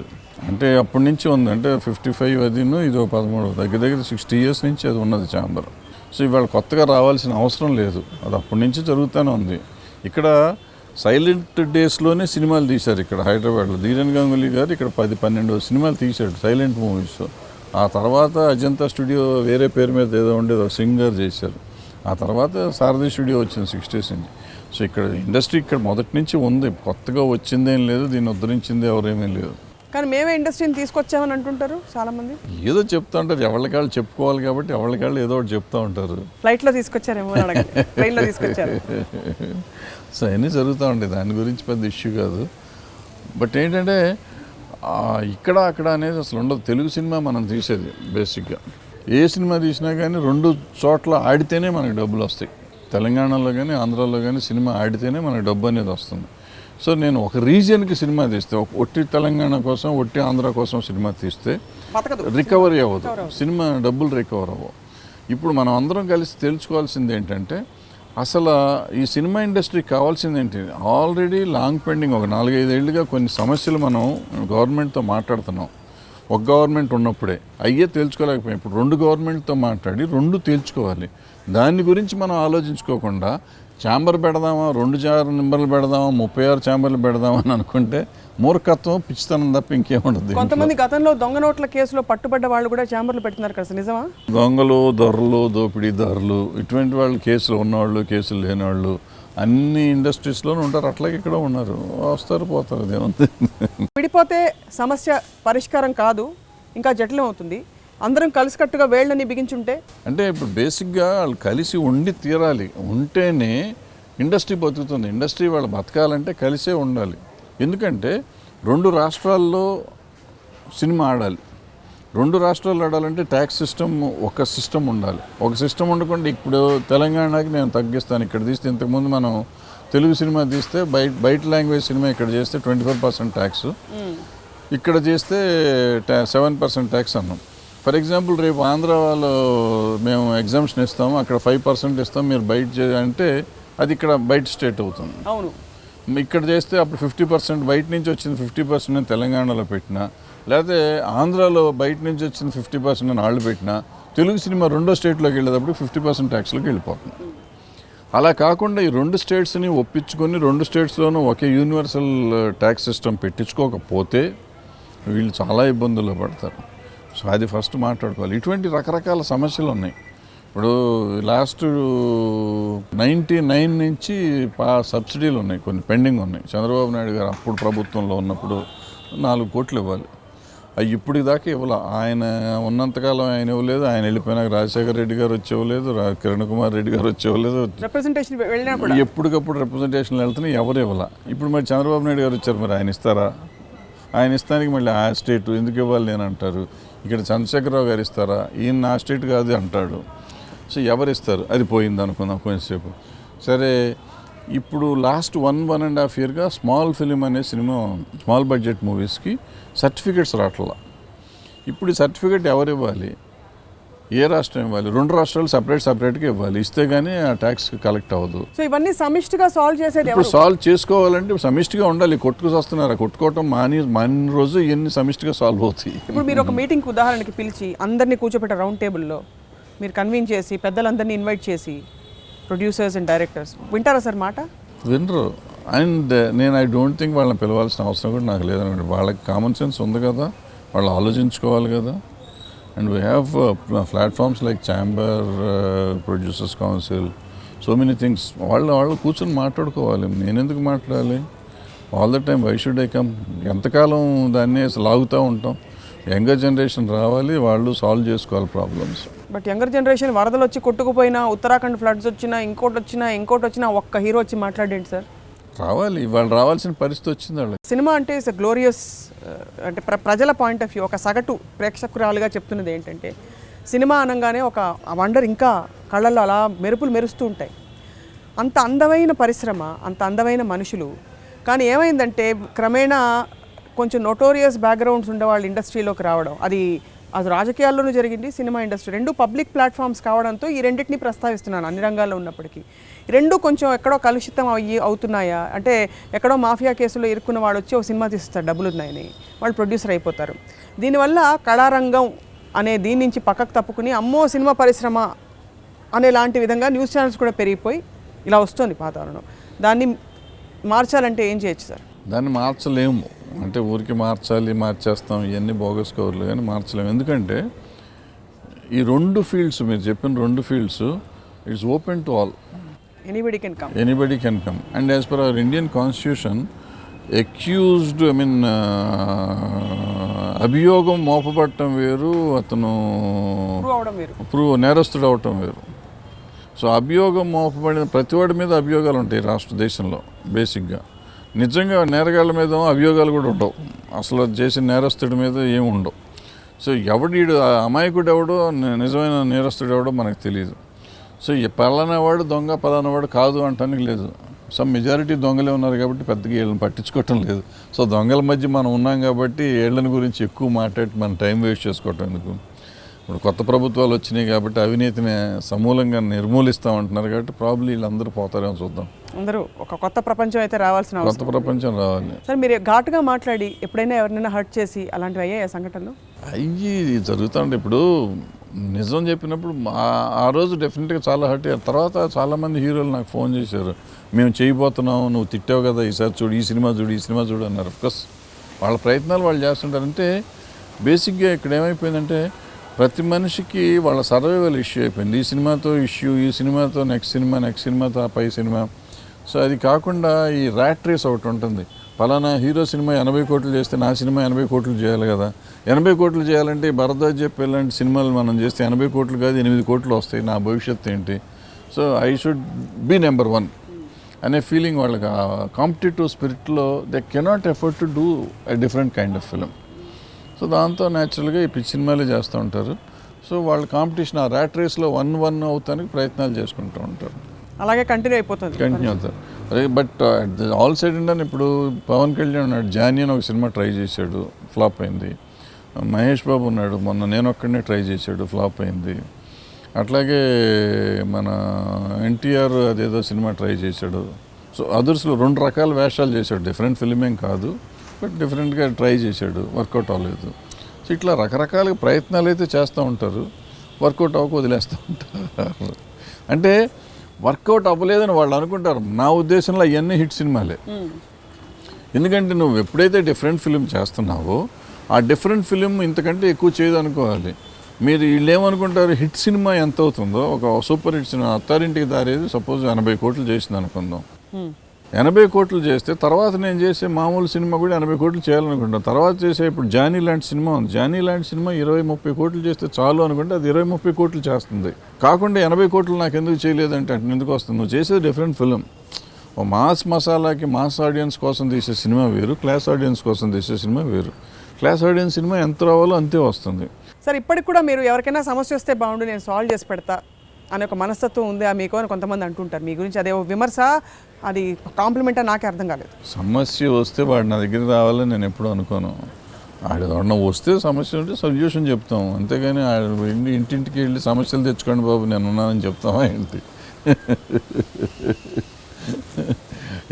అంటే అప్పటి నుంచి ఉంది. అంటే 55 అదిను ఇదో 13, దగ్గర 60 years నుంచి అది ఉన్నది ఛాంబర్. సో ఇవాళ కొత్తగా రావాల్సిన అవసరం లేదు, అది అప్పటి నుంచి జరుగుతూనే ఉంది. ఇక్కడ సైలెంట్ డేస్లోనే సినిమాలు తీశారు ఇక్కడ హైదరాబాద్లో. ధీరన్ గంగూలీ గారు ఇక్కడ 10-12 సినిమాలు తీశాడు సైలెంట్ మూవీస్. ఆ తర్వాత అజంతా స్టూడియో వేరే పేరు మీద ఏదో ఉండేది, సింగర్ చేశారు. ఆ తర్వాత సారథి స్టూడియో వచ్చింది 60s నుంచి. సో ఇక్కడ ఇండస్ట్రీ ఇక్కడ మొదటి నుంచి ఉంది, కొత్తగా వచ్చిందేం లేదు, దీన్ని ఉద్ధరించింది ఎవరేమీ లేదు. కానీ మేమే ఇండస్ట్రీని తీసుకొచ్చామని అంటుంటారు చాలామంది. ఏదో చెప్తూ ఉంటారు, ఎవరికాళ్ళు చెప్పుకోవాలి కాబట్టి ఎవరికాళ్ళు ఏదో ఒకటి చెప్తూ ఉంటారు. ఫ్లైట్లో తీసుకొచ్చారేమో, ట్రైన్లో తీసుకొచ్చారు. సో అన్నీ జరుగుతూ ఉంటాయి, దాని గురించి పెద్ద ఇష్యూ కాదు. బట్ ఏంటంటే ఇక్కడ అక్కడ అనేది అసలు ఉండదు. తెలుగు సినిమా మనం తీసేది బేసిక్గా ఏ సినిమా తీసినా కానీ 2 చోట్ల ఆడితేనే మనకు డబ్బులు వస్తాయి. తెలంగాణలో కానీ ఆంధ్రాలో కానీ సినిమా ఆడితేనే మనకు డబ్బు అనేది వస్తుంది. సో నేను ఒక రీజియన్కి సినిమా తీస్తే, ఒట్టి తెలంగాణ కోసం ఒట్టి ఆంధ్ర కోసం సినిమా తీస్తే రికవరీ అవ్వదు, సినిమా డబ్బులు రికవర్ అవ్వవు. ఇప్పుడు మనం అందరం కలిసి తెలుసుకోవాల్సింది ఏంటంటే, అసలు ఈ సినిమా ఇండస్ట్రీకి కావాల్సింది ఏంటి? ఆల్రెడీ లాంగ్ పెండింగ్ ఒక 4-5 ఏళ్ళుగా కొన్ని సమస్యలు మనం గవర్నమెంట్తో మాట్లాడుతున్నాం. ఒక గవర్నమెంట్ ఉన్నప్పుడే అయ్యే తేల్చుకోలేకపోయాం. ఇప్పుడు 2 గవర్నమెంట్తో మాట్లాడి 2 తేల్చుకోవాలి. దాని గురించి మనం ఆలోచించుకోకుండా ఛాంబర్ పెడదామా, 2 నెంబర్లు పెడదామా, 36 ఛాంబర్లు పెడదామా అని అనుకుంటే మూర్ఖత్వం, పిచ్చితనం తప్ప ఇంకేముండదు. కొంతమంది గతంలో దొంగ నోట్ల కేసులో పట్టుబడ్డ వాళ్ళు కూడా ఛాంబర్లు పెడుతున్నారు కదా, నిజమా? దొంగలు, దొరలు, దోపిడీదారులు, ఇటువంటి వాళ్ళు, కేసులు ఉన్నవాళ్ళు, కేసులు లేని వాళ్ళు అన్ని ఇండస్ట్రీస్లోనూ ఉంటారు. అట్లాగే ఇక్కడ ఉన్నారు, వస్తారు పోతారు, అదేముంది. విడిపోతే సమస్య పరిష్కారం కాదు, ఇంకా జటిలం అవుతుంది. అందరం కలిసికట్టుగా వేళ్ళని బిగించుంటే, అంటే ఇప్పుడు బేసిక్గా వాళ్ళు కలిసి ఉండి తీరాలి, ఉంటేనే ఇండస్ట్రీ బతుకుతుంది. ఇండస్ట్రీ వాళ్ళు బతకాలంటే కలిసే ఉండాలి. ఎందుకంటే 2 రాష్ట్రాల్లో సినిమా ఆడాలి. 2 రాష్ట్రాలు ఆడాలంటే ట్యాక్స్ సిస్టమ్ ఒక సిస్టమ్ ఉండాలి. ఒక సిస్టమ్ ఉండకుండా ఇప్పుడు తెలంగాణకి నేను తగ్గిస్తాను, ఇక్కడ తీస్తే ఇంతకుముందు మనం తెలుగు సినిమా తీస్తే బయట లాంగ్వేజ్ సినిమా ఇక్కడ చేస్తే 24% ట్యాక్స్, ఇక్కడ చేస్తే 7% ట్యాక్స్ అన్నాం. ఫర్ ఎగ్జాంపుల్ రేపు ఆంధ్ర వాళ్ళు మేము ఎగ్జామ్షన్ ఇస్తాము, అక్కడ 5% ఇస్తాం, మీరు బయట అంటే అది ఇక్కడ బయట స్టేట్ అవుతుంది. అవును, ఇక్కడ చేస్తే అప్పుడు 50% బయట నుంచి వచ్చింది 50% తెలంగాణలో పెట్టినా, లేకపోతే ఆంధ్రాలో బయట నుంచి వచ్చింది 50% వాళ్ళు పెట్టినా, తెలుగు సినిమా రెండో స్టేట్లోకి వెళ్ళేటప్పుడు 50% ట్యాక్స్లోకి వెళ్ళిపోతుంది. అలా కాకుండా ఈ 2 స్టేట్స్ని ఒప్పించుకొని 2 స్టేట్స్లోనూ ఒకే యూనివర్సల్ ట్యాక్స్ సిస్టమ్ పెట్టించుకోకపోతే వీళ్ళు చాలా ఇబ్బందుల్లో పడతారు. సో అది ఫస్ట్ మాట్లాడుకోవాలి. ఇటువంటి రకరకాల సమస్యలు ఉన్నాయి. ఇప్పుడు లాస్ట్ 99 నుంచి సబ్సిడీలు ఉన్నాయి, కొన్ని పెండింగ్ ఉన్నాయి. చంద్రబాబు నాయుడు గారు అప్పుడు ప్రభుత్వంలో ఉన్నప్పుడు 4 కోట్లు ఇవ్వాలి, అవి ఇప్పటికి దాకా ఇవ్వాలి. ఆయన ఉన్నంతకాలం ఆయన ఇవ్వలేదు, ఆయన వెళ్ళిపోయినాక రాజశేఖర రెడ్డి గారు వచ్చి ఇవ్వలేదు, కిరణ్ కుమార్ రెడ్డి గారు వచ్చి ఇవ్వలేదు. రిప్రజెంటేషన్ వెళ్ళినప్పుడు ఎప్పటికప్పుడు రిప్రజెంటేషన్లు వెళ్తున్నాయి, ఎవరు ఇవ్వాల. ఇప్పుడు మరి చంద్రబాబు నాయుడు గారు వచ్చారు, మరి ఆయన ఇస్తారా? ఆయన ఇస్తానికి మళ్ళీ ఆ స్టేట్ ఎందుకు ఇవ్వాలి నేను అంటారు. ఇక్కడ చంద్రశేఖరరావు గారు ఇస్తారా? ఈయన నా స్టేట్ కాదు అంటాడు. సో ఎవరు ఇస్తారు? అది పోయింది అనుకుందాం కొంచెంసేపు. సరే, ఇప్పుడు లాస్ట్ 1.5 ఇయర్గా స్మాల్ ఫిలిం అనే సినిమా, స్మాల్ బడ్జెట్ మూవీస్కి సర్టిఫికేట్స్ రావట్లా. ఇప్పుడు ఈ సర్టిఫికేట్ ఎవరు ఇవ్వాలి? ఏ రాష్ట్రం ఇవ్వాలి? 2 రాష్ట్రాలు సపరేట్గా ఇవ్వాలి, ఇస్తే కానీ ఆ ట్యాక్స్ కలెక్ట్ అవ్వదు. సో ఇవన్నీ సమిష్టిగా సాల్వ్ చేసేది ఇప్పుడు సాల్వ్ చేసుకోవాలంటే సమిష్టిగా ఉండాలి. కొట్టుకు వస్తున్నారు, కొట్టుకోవటం మాని రోజు ఇవన్నీ సమిష్టిగా సాల్వ్ అవుతాయి. ఇప్పుడు మీరు ఒక మీటింగ్ ఉదాహరణకి పిలిచి అందరినీ కూర్చోబెట్టే రౌండ్ టేబుల్లో మీరు కన్వీన్ చేసి పెద్దలందరినీ ఇన్వైట్ చేసి ప్రొడ్యూసర్స్ అండ్ డైరెక్టర్స్ వింటారా సార్ మాట? వినరు. అండ్ నేను ఐ డోంట్ థింక్ వాళ్ళని పిలవాల్సిన అవసరం కూడా నాకు లేదనమాట. వాళ్ళకి కామన్ సెన్స్ ఉంది కదా, వాళ్ళు ఆలోచించుకోవాలి కదా. And we have platforms like chamber, producers council, so many things. వాళ్ళు కూర్చొని మాట్లాడుకోవాలి. నేను ఎందుకు మాట్లాడాలి all the time? Why should I come? ఎంతకాలం దాన్ని లాగుతూ ఉంటాం? యంగర్ జనరేషన్ రావాలి, వాళ్ళు సాల్వ్ చేసుకోవాలి ప్రాబ్లమ్స్. బట్ యంగర్ జనరేషన్ వరదలు వచ్చి కొట్టుకుపోయినా, ఉత్తరాఖండ్ ఫ్లడ్స్ వచ్చినా, ఇంకోటి వచ్చినా ఒక్క హీరో వచ్చి మాట్లాడేంటి సార్? రావాలి, వాళ్ళు రావాల్సిన పరిస్థితి వచ్చింది వాళ్ళకి. సినిమా అంటే ఇట్స్ గ్లోరియస్, అంటే ప్రజల పాయింట్ ఆఫ్ వ్యూ, ఒక సగటు ప్రేక్షకురాలుగా చెప్తున్నది ఏంటంటే సినిమా అనగానే ఒక వండర్ ఇంకా కళ్ళల్లో అలా మెరుపులు మెరుస్తూ ఉంటాయి. అంత అందమైన పరిశ్రమ, అంత అందమైన మనుషులు. కానీ ఏమైందంటే క్రమేణా కొంచెం నోటోరియస్ బ్యాక్గ్రౌండ్స్ ఉండేవాళ్ళు ఇండస్ట్రీలోకి రావడం, అది రాజకీయాల్లోనూ జరిగింది, సినిమా ఇండస్ట్రీ 2 పబ్లిక్ ప్లాట్ఫామ్స్ కావడంతో ఈ రెండింటిని ప్రస్తావిస్తున్నాను. అన్ని రంగాల్లో ఉన్నప్పటికీ 2 కొంచెం ఎక్కడో కలుషితం అవుతున్నాయా అంటే, ఎక్కడో మాఫియా కేసులో ఇరుక్కున్న వాడు వచ్చి ఒక సినిమా తీస్తారు, డబ్బులు ఉన్నాయని వాళ్ళు ప్రొడ్యూసర్ అయిపోతారు. దీనివల్ల కళారంగం అనే దీని నుంచి పక్కకు తప్పుకుని అమ్మో సినిమా పరిశ్రమ అనే లాంటి విధంగా న్యూస్ ఛానల్స్ కూడా పెరిగిపోయి ఇలా వస్తుంది వాతావరణం. దాన్ని మార్చాలంటే ఏం చేయొచ్చు సార్? దాన్ని మార్చలేము. అంటే ఊరికి మార్చేస్తాం, ఇవన్నీ బోగస్ కవర్లు, కానీ మార్చలేము. ఎందుకంటే ఈ 2 ఫీల్డ్స్, మీరు చెప్పిన 2 fields, it's open to all. Anybody can come. And as per our Indian constitution, accused అభియోగం మోపబడటం వేరు, అతను నేరస్తుడు అవటం వేరు. సో అభియోగం మోపబడిన ప్రతివాడి మీద అభియోగాలు ఉంటాయి రాష్ట్ర దేశంలో బేసిక్గా. నిజంగా నేరగాళ్ళ మీద అభియోగాలు కూడా ఉండవు, అసలు చేసిన నేరస్తుడి మీద ఏమి ఉండవు. సో ఎవడీడు అమాయకుడు ఎవడో నిజమైన నేరస్తుడు ఎవడో మనకు తెలియదు. సో పలానావాడు దొంగ, పలానావాడు కాదు అంటానికి లేదు. సమ్ మెజారిటీ దొంగలే ఉన్నారు కాబట్టి పెద్దగా వీళ్ళని పట్టించుకోవటం లేదు. సో దొంగల మధ్య మనం ఉన్నాం కాబట్టి వీళ్ళని గురించి ఎక్కువ మాట్లాడి మనం టైం వేస్ట్ చేసుకోవటం ఎందుకు? ఇప్పుడు కొత్త ప్రభుత్వాలు వచ్చినాయి కాబట్టి అవినీతిని సమూలంగా నిర్మూలిస్తామంటున్నారు కాబట్టి ప్రాబ్లీ వీళ్ళందరూ పోతారేమో చూద్దాం. అందరూ ఒక కొత్త ప్రపంచం అయితే రావాల్సిన కొత్త ప్రపంచం రావాలి. సార్ మీరు ఘాటుగా మాట్లాడి ఎప్పుడైనా ఎవరినైనా హర్ట్ చేసి అలాంటివి అయ్యాయి సంఘటనలు? అయ్యి జరుగుతాయండి. ఇప్పుడు నిజం చెప్పినప్పుడు ఆ రోజు డెఫినెట్గా చాలా హర్ట్ అయ్యారు. తర్వాత చాలామంది హీరోలు నాకు ఫోన్ చేశారు, మేము చేయబోతున్నాం, నువ్వు తిట్టావు కదా, ఈసారి చూడు, ఈ సినిమా చూడు అన్నారు. అఫ్కోర్స్ వాళ్ళ ప్రయత్నాలు వాళ్ళు చేస్తుంటారంటే బేసిక్గా ఇక్కడ ఏమైపోయిందంటే ప్రతి మనిషికి వాళ్ళ సర్వైవల్ ఇష్యూ అయిపోయింది. ఈ సినిమాతో ఇష్యూ, ఈ సినిమాతో నెక్స్ట్ సినిమాతో ఆ పై సినిమా. సో అది కాకుండా ఈ ర్యాట్ రేస్ ఒకటి ఉంటుంది. పలానా హీరో సినిమా 80 కోట్లు చేస్తే నా సినిమా 80 కోట్లు చేయాలి కదా. 80 కోట్లు చేయాలంటే భరద్వాజ్ చెప్పి ఇలాంటి సినిమాలు మనం చేస్తే 80 కోట్లు కాదు 8 కోట్లు వస్తాయి, నా భవిష్యత్తు ఏంటి? So I should be number 1 అనే ఫీలింగ్ వాళ్ళకి. కాంపిటేటివ్ స్పిరిట్లో they cannot effort to do a different kind of film. So దాంతో న్యాచురల్గా ఈ పిచ్చి సినిమాలే చేస్తూ ఉంటారు. సో వాళ్ళ కాంపిటీషన్ ఆ ర్యాట్ రేస్లో 1 అవుతానికి ప్రయత్నాలు చేసుకుంటూ ఉంటారు. అలాగే కంటిన్యూ అయిపోతుంది. కంటిన్యూ అవుతారు. అదే బట్ ఆల్ సైడ్ ఇండియన్ ఇప్పుడు పవన్ కళ్యాణ్ ఉన్నాడు, జానీ అని ఒక సినిమా ట్రై చేశాడు, ఫ్లాప్ అయింది. మహేష్ బాబు ఉన్నాడు, మొన్న నేను ఒక్కడనే ట్రై చేశాడు, ఫ్లాప్ అయింది. అట్లాగే మన ఎన్టీఆర్ అదేదో సినిమా ట్రై చేశాడు. సో అదర్స్లో 2 రకాల వేషాలు చేశాడు, డిఫరెంట్ ఫిల్మ్ ఏం కాదు, బట్ డిఫరెంట్గా ట్రై చేశాడు, వర్కౌట్ అవ్వలేదు. సో ఇట్లా రకరకాల ప్రయత్నాలు అయితే చేస్తూ ఉంటారు, వర్కౌట్ అవ్వక వదిలేస్తూ ఉంటారు. అంటే వర్కౌట్ అవ్వలేదని వాళ్ళు అనుకుంటారు. నా ఉద్దేశంలో అవన్నీ హిట్ సినిమాలే. ఎందుకంటే నువ్వు ఎప్పుడైతే డిఫరెంట్ ఫిలిం చేస్తున్నావో ఆ డిఫరెంట్ ఫిలిం ఇంతకంటే ఎక్కువ చేయదు అనుకోవాలి. మీరు వీళ్ళు ఏమనుకుంటారు, హిట్ సినిమా ఎంత అవుతుందో, ఒక super hit cinema Attarintiki Daredi suppose 80 కోట్లు చేసింది అనుకుందాం. 80 కోట్లు చేస్తే తర్వాత నేను చేసే మామూలు సినిమా కూడా 80 కోట్లు చేయాలనుకుంటాను. తర్వాత చేసే ఇప్పుడు జానీ లాంటి సినిమా ఉంది, జానీ లాంటి సినిమా 20-30 కోట్లు చేస్తే చాలు అనుకుంటే అది 20-30 కోట్లు చేస్తుంది. కాకుండా 80 కోట్లు నాకు ఎందుకు చేయలేదంటే అంటే ఎందుకు వస్తుంది, నువ్వు చేసేది డిఫరెంట్ ఫిలిం. ఓ మాస్ మసాలాకి మాస్ ఆడియన్స్ కోసం తీసే సినిమా వేరు, క్లాస్ ఆడియన్స్ కోసం తీసే సినిమా వేరు. క్లాస్ ఆడియన్స్ సినిమా ఎంత రావాలో అంతే వస్తుంది. సార్ ఇప్పటికి కూడా మీరు ఎవరికైనా సమస్య వస్తే బాగుండు, నేను సాల్వ్ చేసి పెడతా అనే ఒక మనస్తత్వం ఉంది మీకు అని కొంతమంది అంటుంటారు. మీ గురించి అదే విమర్శ, అది కాంప్లిమెంట్ నాకే అర్థం కాలేదు. సమస్య వస్తే వాడు నా దగ్గర రావాలని నేను ఎప్పుడూ అనుకోను. ఆడ వస్తే సమస్య ఉంటే సొల్యూషన్ చెప్తాం, అంతేగాని ఇంటింటికి వెళ్ళి సమస్యలు తెచ్చుకోండి బాబు నేను ఉన్నానని చెప్తామా ఏంటి?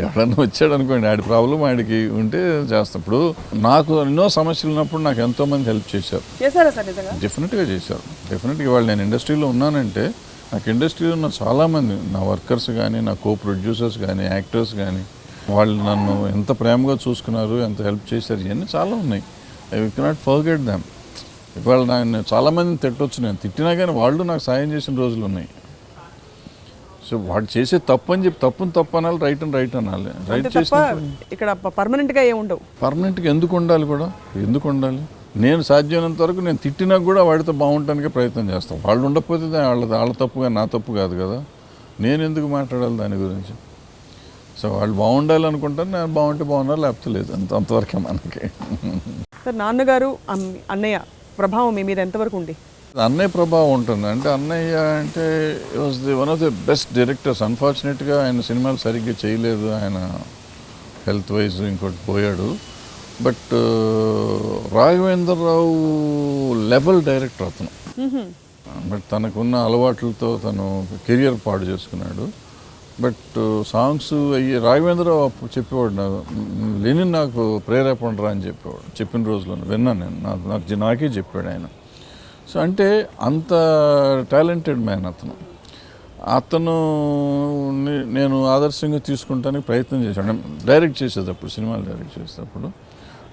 ఎవడన్నా వచ్చాడు అనుకోండి, ఆడి ప్రాబ్లం ఆడికి ఉంటే చేస్తాం. ఇప్పుడు నాకు ఎన్నో సమస్యలు ఉన్నప్పుడు నాకు ఎంతోమంది హెల్ప్ చేశారు. చేశారా సార్ నిజంగా? డెఫినెట్గా చేశారు. డెఫినెట్గా వాళ్ళు నేను ఇండస్ట్రీలో ఉన్నానంటే నాకు ఇండస్ట్రీలో ఉన్న చాలామంది నా వర్కర్స్ కానీ, నా కో ప్రొడ్యూసర్స్ కానీ, యాక్టర్స్ కానీ, వాళ్ళు నన్ను ఎంత ప్రేమగా చూసుకున్నారు, ఎంత హెల్ప్ చేశారు, ఇవన్నీ చాలా ఉన్నాయి. I cannot forget them. ఇవాళ నేను చాలామందిని తిట్టొచ్చు, నేను తిట్టినా కానీ వాళ్ళు నాకు సాయం చేసిన రోజులు ఉన్నాయి. సో వాడు చేసే తప్పు అని చెప్పి తప్పుని తప్పు అనాలి, రైట్ అని రైట్ అనాలి. రైట్ చేసిన ఇక్కడ పర్మనెంట్గా ఏముండవు. పర్మనెంట్గా ఎందుకు ఉండాలి కూడా, ఎందుకు ఉండాలి? నేను సాధ్యమైనంత వరకు నేను తిట్టినా కూడా వాడితో బాగుంటానికి ప్రయత్నం చేస్తాను. వాళ్ళు ఉండకపోతే వాళ్ళ తప్పుగా నా తప్పు కాదు కదా, నేను ఎందుకు మాట్లాడాలి దాని గురించి? సో వాళ్ళు బాగుండాలి అనుకుంటాను, నేను బాగుంటే బాగున్నారు, లేకపోతే లేదు, అంతవరకే మనకి. సార్ నాన్నగారు అన్నయ్య ప్రభావం మీ మీద ఎంతవరకు ఉంది? అన్నయ్య ప్రభావం ఉంటుంది. అంటే అన్నయ్య అంటే was one of the best directors. అన్ఫార్చునేట్గా ఆయన సినిమాలు సరిగ్గా చేయలేదు, ఆయన హెల్త్ వైజ్ ఇంకోటి పోయాడు. బట్ రాఘవేంద్రరావు లెవెల్ డైరెక్టర్ అతను. బట్ తనకున్న అలవాట్లతో తను కెరియర్ పాడు చేసుకున్నాడు. బట్ సాంగ్స్ రాఘవేంద్రరావు అప్పుడు చెప్పేవాడు, లెనిన్ నాకు ప్రేరేపణ రా అని చెప్పేవాడు. చెప్పిన రోజుల్లో విన్నాను నేను, నాకే చెప్పాడు ఆయన. సో అంటే అంత టాలెంటెడ్ మ్యాన్ అతను నేను ఆదర్శంగా తీసుకుంటానికి ప్రయత్నం చేశాను డైరెక్ట్ చేసేటప్పుడు, సినిమాలు డైరెక్ట్ చేసేటప్పుడు.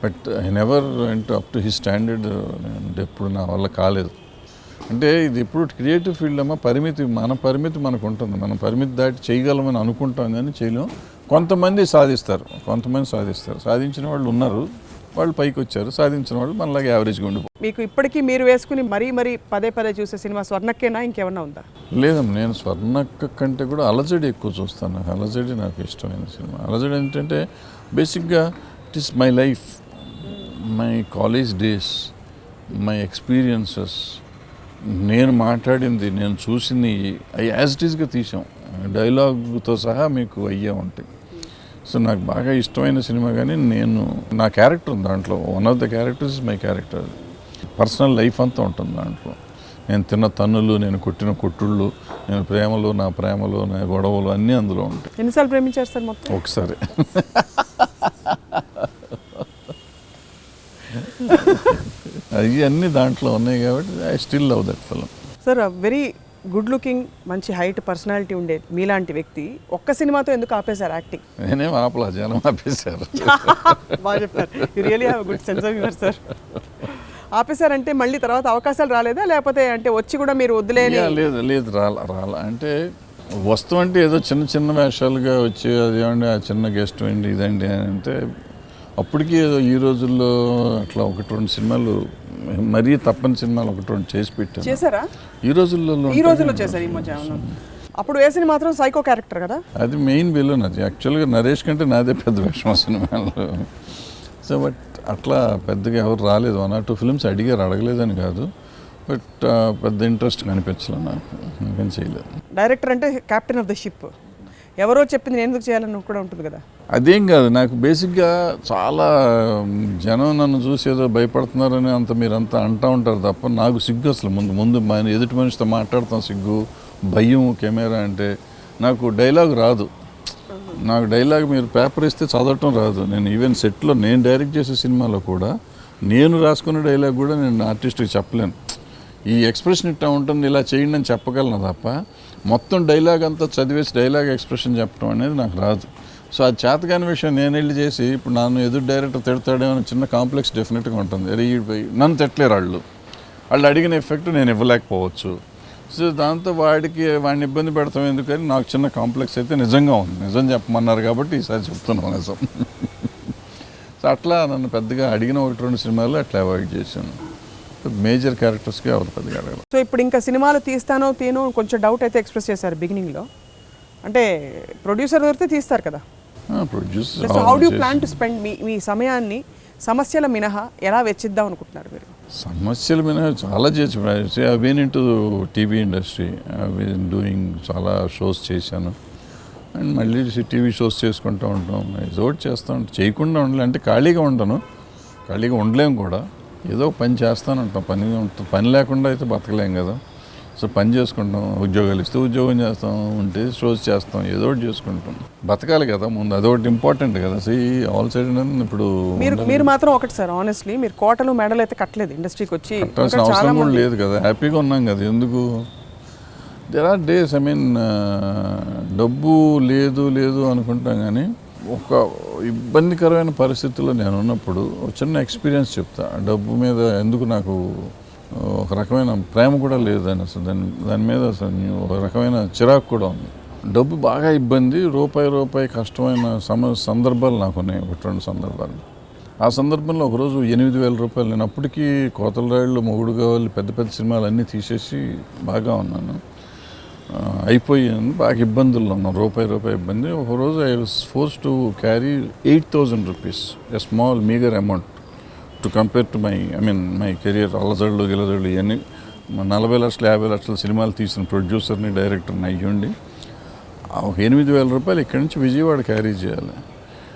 But I never went up to his standard. ఎప్పుడు నా వల్ల కాలేదు. అంటే ఇది ఎప్పుడు క్రియేటివ్ ఫీల్డ్ అమ్మా, మన పరిమితి మనకు ఉంటుంది. మనం పరిమితి దాటి చేయగలమని అనుకుంటాం కానీ చేయలేం. కొంతమంది సాధిస్తారు, సాధించిన వాళ్ళు ఉన్నారు, వాళ్ళు పైకి వచ్చారు. సాధించిన వాళ్ళు మనలాగా యావరేజ్గా ఉండిపోయి. మీకు ఇప్పటికీ మీరు వేసుకుని మరీ పదే చూసే సినిమా స్వర్ణక్కేనా, ఇంకేమన్నా ఉందా? లేదమ్మా, నేను స్వర్ణక్క కంటే కూడా అలజడి ఎక్కువ చూస్తాను. అలజడి నాకు ఇష్టమైన సినిమా. అలజడి ఏంటంటే బేసిక్గా it is my life, my college days, my experiences, నేను మాట్లాడింది, నేను చూసింది యాజ్ ఇట్ ఈస్గా తీసాం. డైలాగ్తో సహా మీకు అయ్యే ఉంటాయి. సో నాకు బాగా ఇష్టమైన సినిమా. కానీ నా క్యారెక్టర్ ఉంది దాంట్లో. One of the characters my character. Personal life అంతా ఉంటుంది దాంట్లో. నేను తిన్న తన్నులు, నేను కొట్టిన కొట్టుళ్ళు, నేను నా ప్రేమలు, నా గొడవలు అన్నీ అందులో ఉంటాయి. ఎన్నిసార్లు ప్రేమించారు సార్ మొత్తం? ఒకసారి. అన్నీ దాంట్లో ఉన్నాయి కాబట్టి I still love that film. Sir very good looking, మంచి హైట్, పర్సనాలిటీ ఉండే మీలాంటి వ్యక్తి ఒక్క సినిమాతో ఎందుకు ఆపేశారు యాక్టింగ్? నేనేం ఆపలా, జనం ఆపేశారు. బాగా చెప్పారు. You really have good sense of humour sir. ఆపేశారంటే మళ్ళీ తర్వాత అవకాశాలు రాలేదా, లేకపోతే అంటే వచ్చి కూడా మీరు వద్దులేని? లేదు రాలా. అంటే వస్తువు అంటే ఏదో చిన్న వేషాలుగా వచ్చి అదేమండి ఆ చిన్న గెస్ట్ అండి ఇదండి అంటే అప్పటికి ఏదో ఈ రోజుల్లో అట్లా 1-2 సినిమాలు, మరీ తప్పని సినిమాలు 1-2 చేసి పెట్టారు. చేశారా? ఈ రోజుల్లో చేశారు. ఈ మధ్య అప్పుడు వేసిన మాత్రం సైకో క్యారెక్టర్ కదా, అది మెయిన్ విలన్. అది యాక్చువల్గా నరేష్ కంటే నాదే పెద్ద వేషం సినిమాలో. సో బట్ అట్లా పెద్దగా ఎవరు రాలేదు. 1 or 2 ఫిల్మ్స్ అడగలేదని కాదు, బట్ పెద్ద ఇంట్రెస్ట్ కనిపించలేదు నాకు, చేయలేదు. డైరెక్టర్ అంటే కెప్టెన్ ఆఫ్ ద షిప్. ఎవరో చెప్పింది నేను ఎందుకు చేయాలని కూడా ఉంటుంది కదా. అదేం కాదు, నాకు బేసిక్గా చాలా జనం నన్ను చూసి ఏదో భయపడుతున్నారని అంత మీరంతా అంటూ ఉంటారు తప్ప నాకు సిగ్గు అసలు ముందు ఎదుటి మనిషితో మాట్లాడతాం సిగ్గు, భయం, కెమెరా అంటే. నాకు డైలాగ్ రాదు, నాకు డైలాగ్ మీరు పేపర్ ఇస్తే చదవటం రాదు. నేను ఈవెన్ సెట్లో నేను డైరెక్ట్ చేసే సినిమాలో కూడా నేను రాసుకున్న డైలాగ్ కూడా నేను ఆర్టిస్ట్కి చెప్పలేను. ఈ ఎక్స్ప్రెషన్ ఇట్టా ఉంటుంది, ఇలా చేయండి అని చెప్పగలను తప్ప మొత్తం డైలాగ్ అంతా చదివేసి డైలాగ్ ఎక్స్ప్రెషన్ చెప్పడం అనేది నాకు రాదు. సో అది చేతకాని విషయం నేను వెళ్ళి చేసి ఇప్పుడు నన్ను ఎదురు డైరెక్టర్ తిడతాడేమో అని చిన్న కాంప్లెక్స్ డెఫినెట్గా ఉంటుంది. అరే నన్ను తిట్టలేరు వాళ్ళు అడిగిన ఎఫెక్ట్ నేను ఇవ్వలేకపోవచ్చు. సో దాంతో వాడిని ఇబ్బంది పెడతాం ఎందుకని నాకు చిన్న కాంప్లెక్స్ అయితే నిజంగా ఉంది. నిజం చెప్పమన్నారు కాబట్టి ఈసారి చెప్తున్నాను నిజం. సో అట్లా నన్ను పెద్దగా అడిగిన 1-2 సినిమాలు అట్లా అవాయిడ్ చేశాను. మేజర్ క్యారెక్టర్స్కి ఎవరు పెద్దగా అడగలేదు. సో ఇప్పుడు ఇంకా సినిమాలు తీస్తానో కొంచెం డౌట్ అయితే ఎక్స్ప్రెస్ చేశారు బిగినింగ్లో. అంటే ప్రొడ్యూసర్ దొరికితే తీస్తారు కదా. Producer so how do plan to spend మీ సమయాన్ని సమస్యల మినహా ఎలా వెచ్చిద్దాం అనుకుంటున్నారు మీరు? సమస్యల మీద చాలా చేసి I been in to TV industry, I been doing చాలా షోస్ చేశాను. అండ్ మళ్ళీ టీవీ షోస్ చేసుకుంటూ ఉంటాం, ఏదో ఒకటి చేస్తూ ఉంటాం. చేయకుండా ఉండలే అంటే ఖాళీగా ఉండలేము కూడా. ఏదో పని చేస్తాను ఉంటాం, పని లేకుండా అయితే బతకలేం కదా. సో పని చేసుకుంటాం, ఉద్యోగాలు ఇస్తే ఉద్యోగం చేస్తాం, ఉంటే షోస్ చేస్తాం, ఏదో ఒకటి చేసుకుంటాం. బతకాలి కదా ముందు, అదొకటి ఇంపార్టెంట్ కదా. సో ఆల్ సైడ్ ఇప్పుడు మీరు మాత్రం ఒకటి సార్, ఆనెస్ట్లీ మీరు కోటలు మెడలు అయితే కట్టలేదు ఇండస్ట్రీకి వచ్చి, కట్టాల్సిన అవసరం కూడా లేదు కదా. హ్యాపీగా ఉన్నాం కదా, ఎందుకు. దేర్ ఆర్ డేస్ డబ్బు లేదు అనుకుంటాం కానీ ఒక ఇబ్బందికరమైన పరిస్థితుల్లో నేను ఉన్నప్పుడు ఒక చిన్న ఎక్స్పీరియన్స్ చెప్తా. డబ్బు మీద ఎందుకు నాకు ఒక రకమైన ప్రేమ కూడా లేదు అని, అసలు దాని మీద అసలు ఒక రకమైన చిరాకు కూడా ఉంది. డబ్బు బాగా ఇబ్బంది, రూపాయి కష్టమైన సందర్భాలు నాకు ఉన్నాయి, 1-2 సందర్భాలు. ఆ సందర్భంలో ఒకరోజు 8,000 రూపాయలు, నేను అప్పటికి కోతల రాయుళ్ళు, మొగుడు కావాలి, పెద్ద సినిమాలు అన్నీ తీసేసి బాగా ఉన్నాను, అయిపోయింది, బాగా ఇబ్బందుల్లో ఉన్నాను, రూపాయి ఇబ్బంది. ఒకరోజు I was force to carry 8,000 rupees, a small meagre amount to compare to my career. అల్లజళ్ళు గిలజళ్ళు ఇవన్నీ 40 లక్షలు 50 లక్షల సినిమాలు తీసిన ప్రొడ్యూసర్ని, డైరెక్టర్ని అయ్యుండి ఒక 8,000 రూపాయలు ఇక్కడి నుంచి విజయవాడ క్యారీ చేయాలి.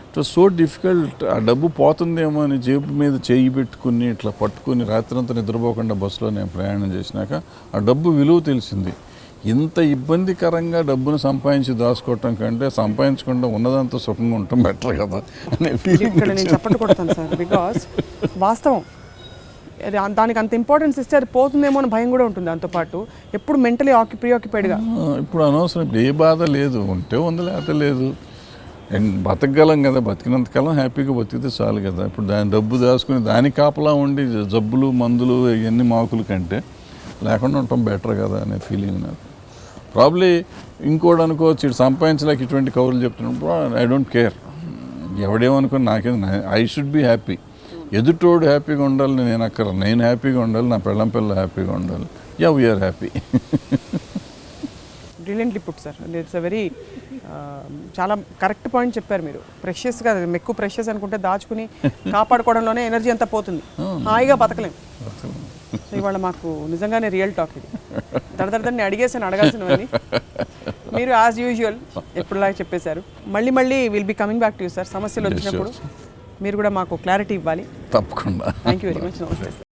It was so difficult. ఆ డబ్బు పోతుందేమో అని జేబు మీద చేయి పెట్టుకుని ఇట్లా పట్టుకుని రాత్రంతా నిద్రపోకుండా బస్సులో నేను ప్రయాణం చేసినాక ఆ డబ్బు విలువ తెలిసింది. ఇంత ఇబ్బందికరంగా డబ్బును సంపాదించి దాచుకోవటం కంటే సంపాదించకుండా ఉన్నదంతా సుఖంగా ఉండటం బెటర్ కదా అనే ఫీలింగ్. ఇక్కడ నేను చెప్పట్టు కొడతాను సార్, బికాస్ వాస్తవం దానికి అంత ఇంపార్టెన్స్ ఇస్తే అది పోతుందేమో అని భయం కూడా ఉంటుంది. దాంతోపాటు ఎప్పుడు మెంటలీ ప్రీఆక్యుపైడ్గా. ఇప్పుడు అనవసరం, ఇప్పుడు ఏ బాధ లేదు, ఉంటే ఉంది లేకపోతే లేదు. బతకగలం కదా, బతికినంతకాలం హ్యాపీగా బతికితే చాలు కదా. ఇప్పుడు డబ్బు దాచుకుని దానికి కాపలా ఉండి జబ్బులు మందులు ఇవన్నీ మాకులు కంటే లేకుండా ఉండటం బెటర్ కదా అనే ఫీలింగ్ నాకు. ప్రాబ్లీ ఇంకోటి అనుకోవచ్చు, ఇటు సంపాదించలేక ఇటువంటి కౌరులు చెప్తున్నప్పుడు ఐ డోంట్ కేర్, ఎవడేమనుకుని నాకేం, ఐ షుడ్ బీ హ్యాపీ. ఎదుటోడు హ్యాపీగా ఉండాలి, నేను హ్యాపీగా ఉండాలి, నా పిల్ల హ్యాపీగా ఉండాలి. Yeah we are happy. Brilliantly put sir, it's a very చాలా కరెక్ట్ పాయింట్ చెప్పారు మీరు. ప్రెషియస్గా, ఎక్కువ ప్రెషియస్ అనుకుంటే దాచుకుని కాపాడుకోవడంలోనే ఎనర్జీ అంతా పోతుంది, హాయిగా బతకలేం. సో ఇవాళ మాకు నిజంగానే రియల్ టాక్ ఇది. దడదడని అడగాల్సినవన్నీ మీరు యాజ్ యూజువల్ ఎప్పుడులాగా చెప్పేశారు. మళ్ళీ will be coming back to you sir. సమస్యలు వచ్చినప్పుడు మీరు కూడా మాకు క్లారిటీ ఇవ్వాలి తప్పకుండా. Thank you very much. నమస్తే.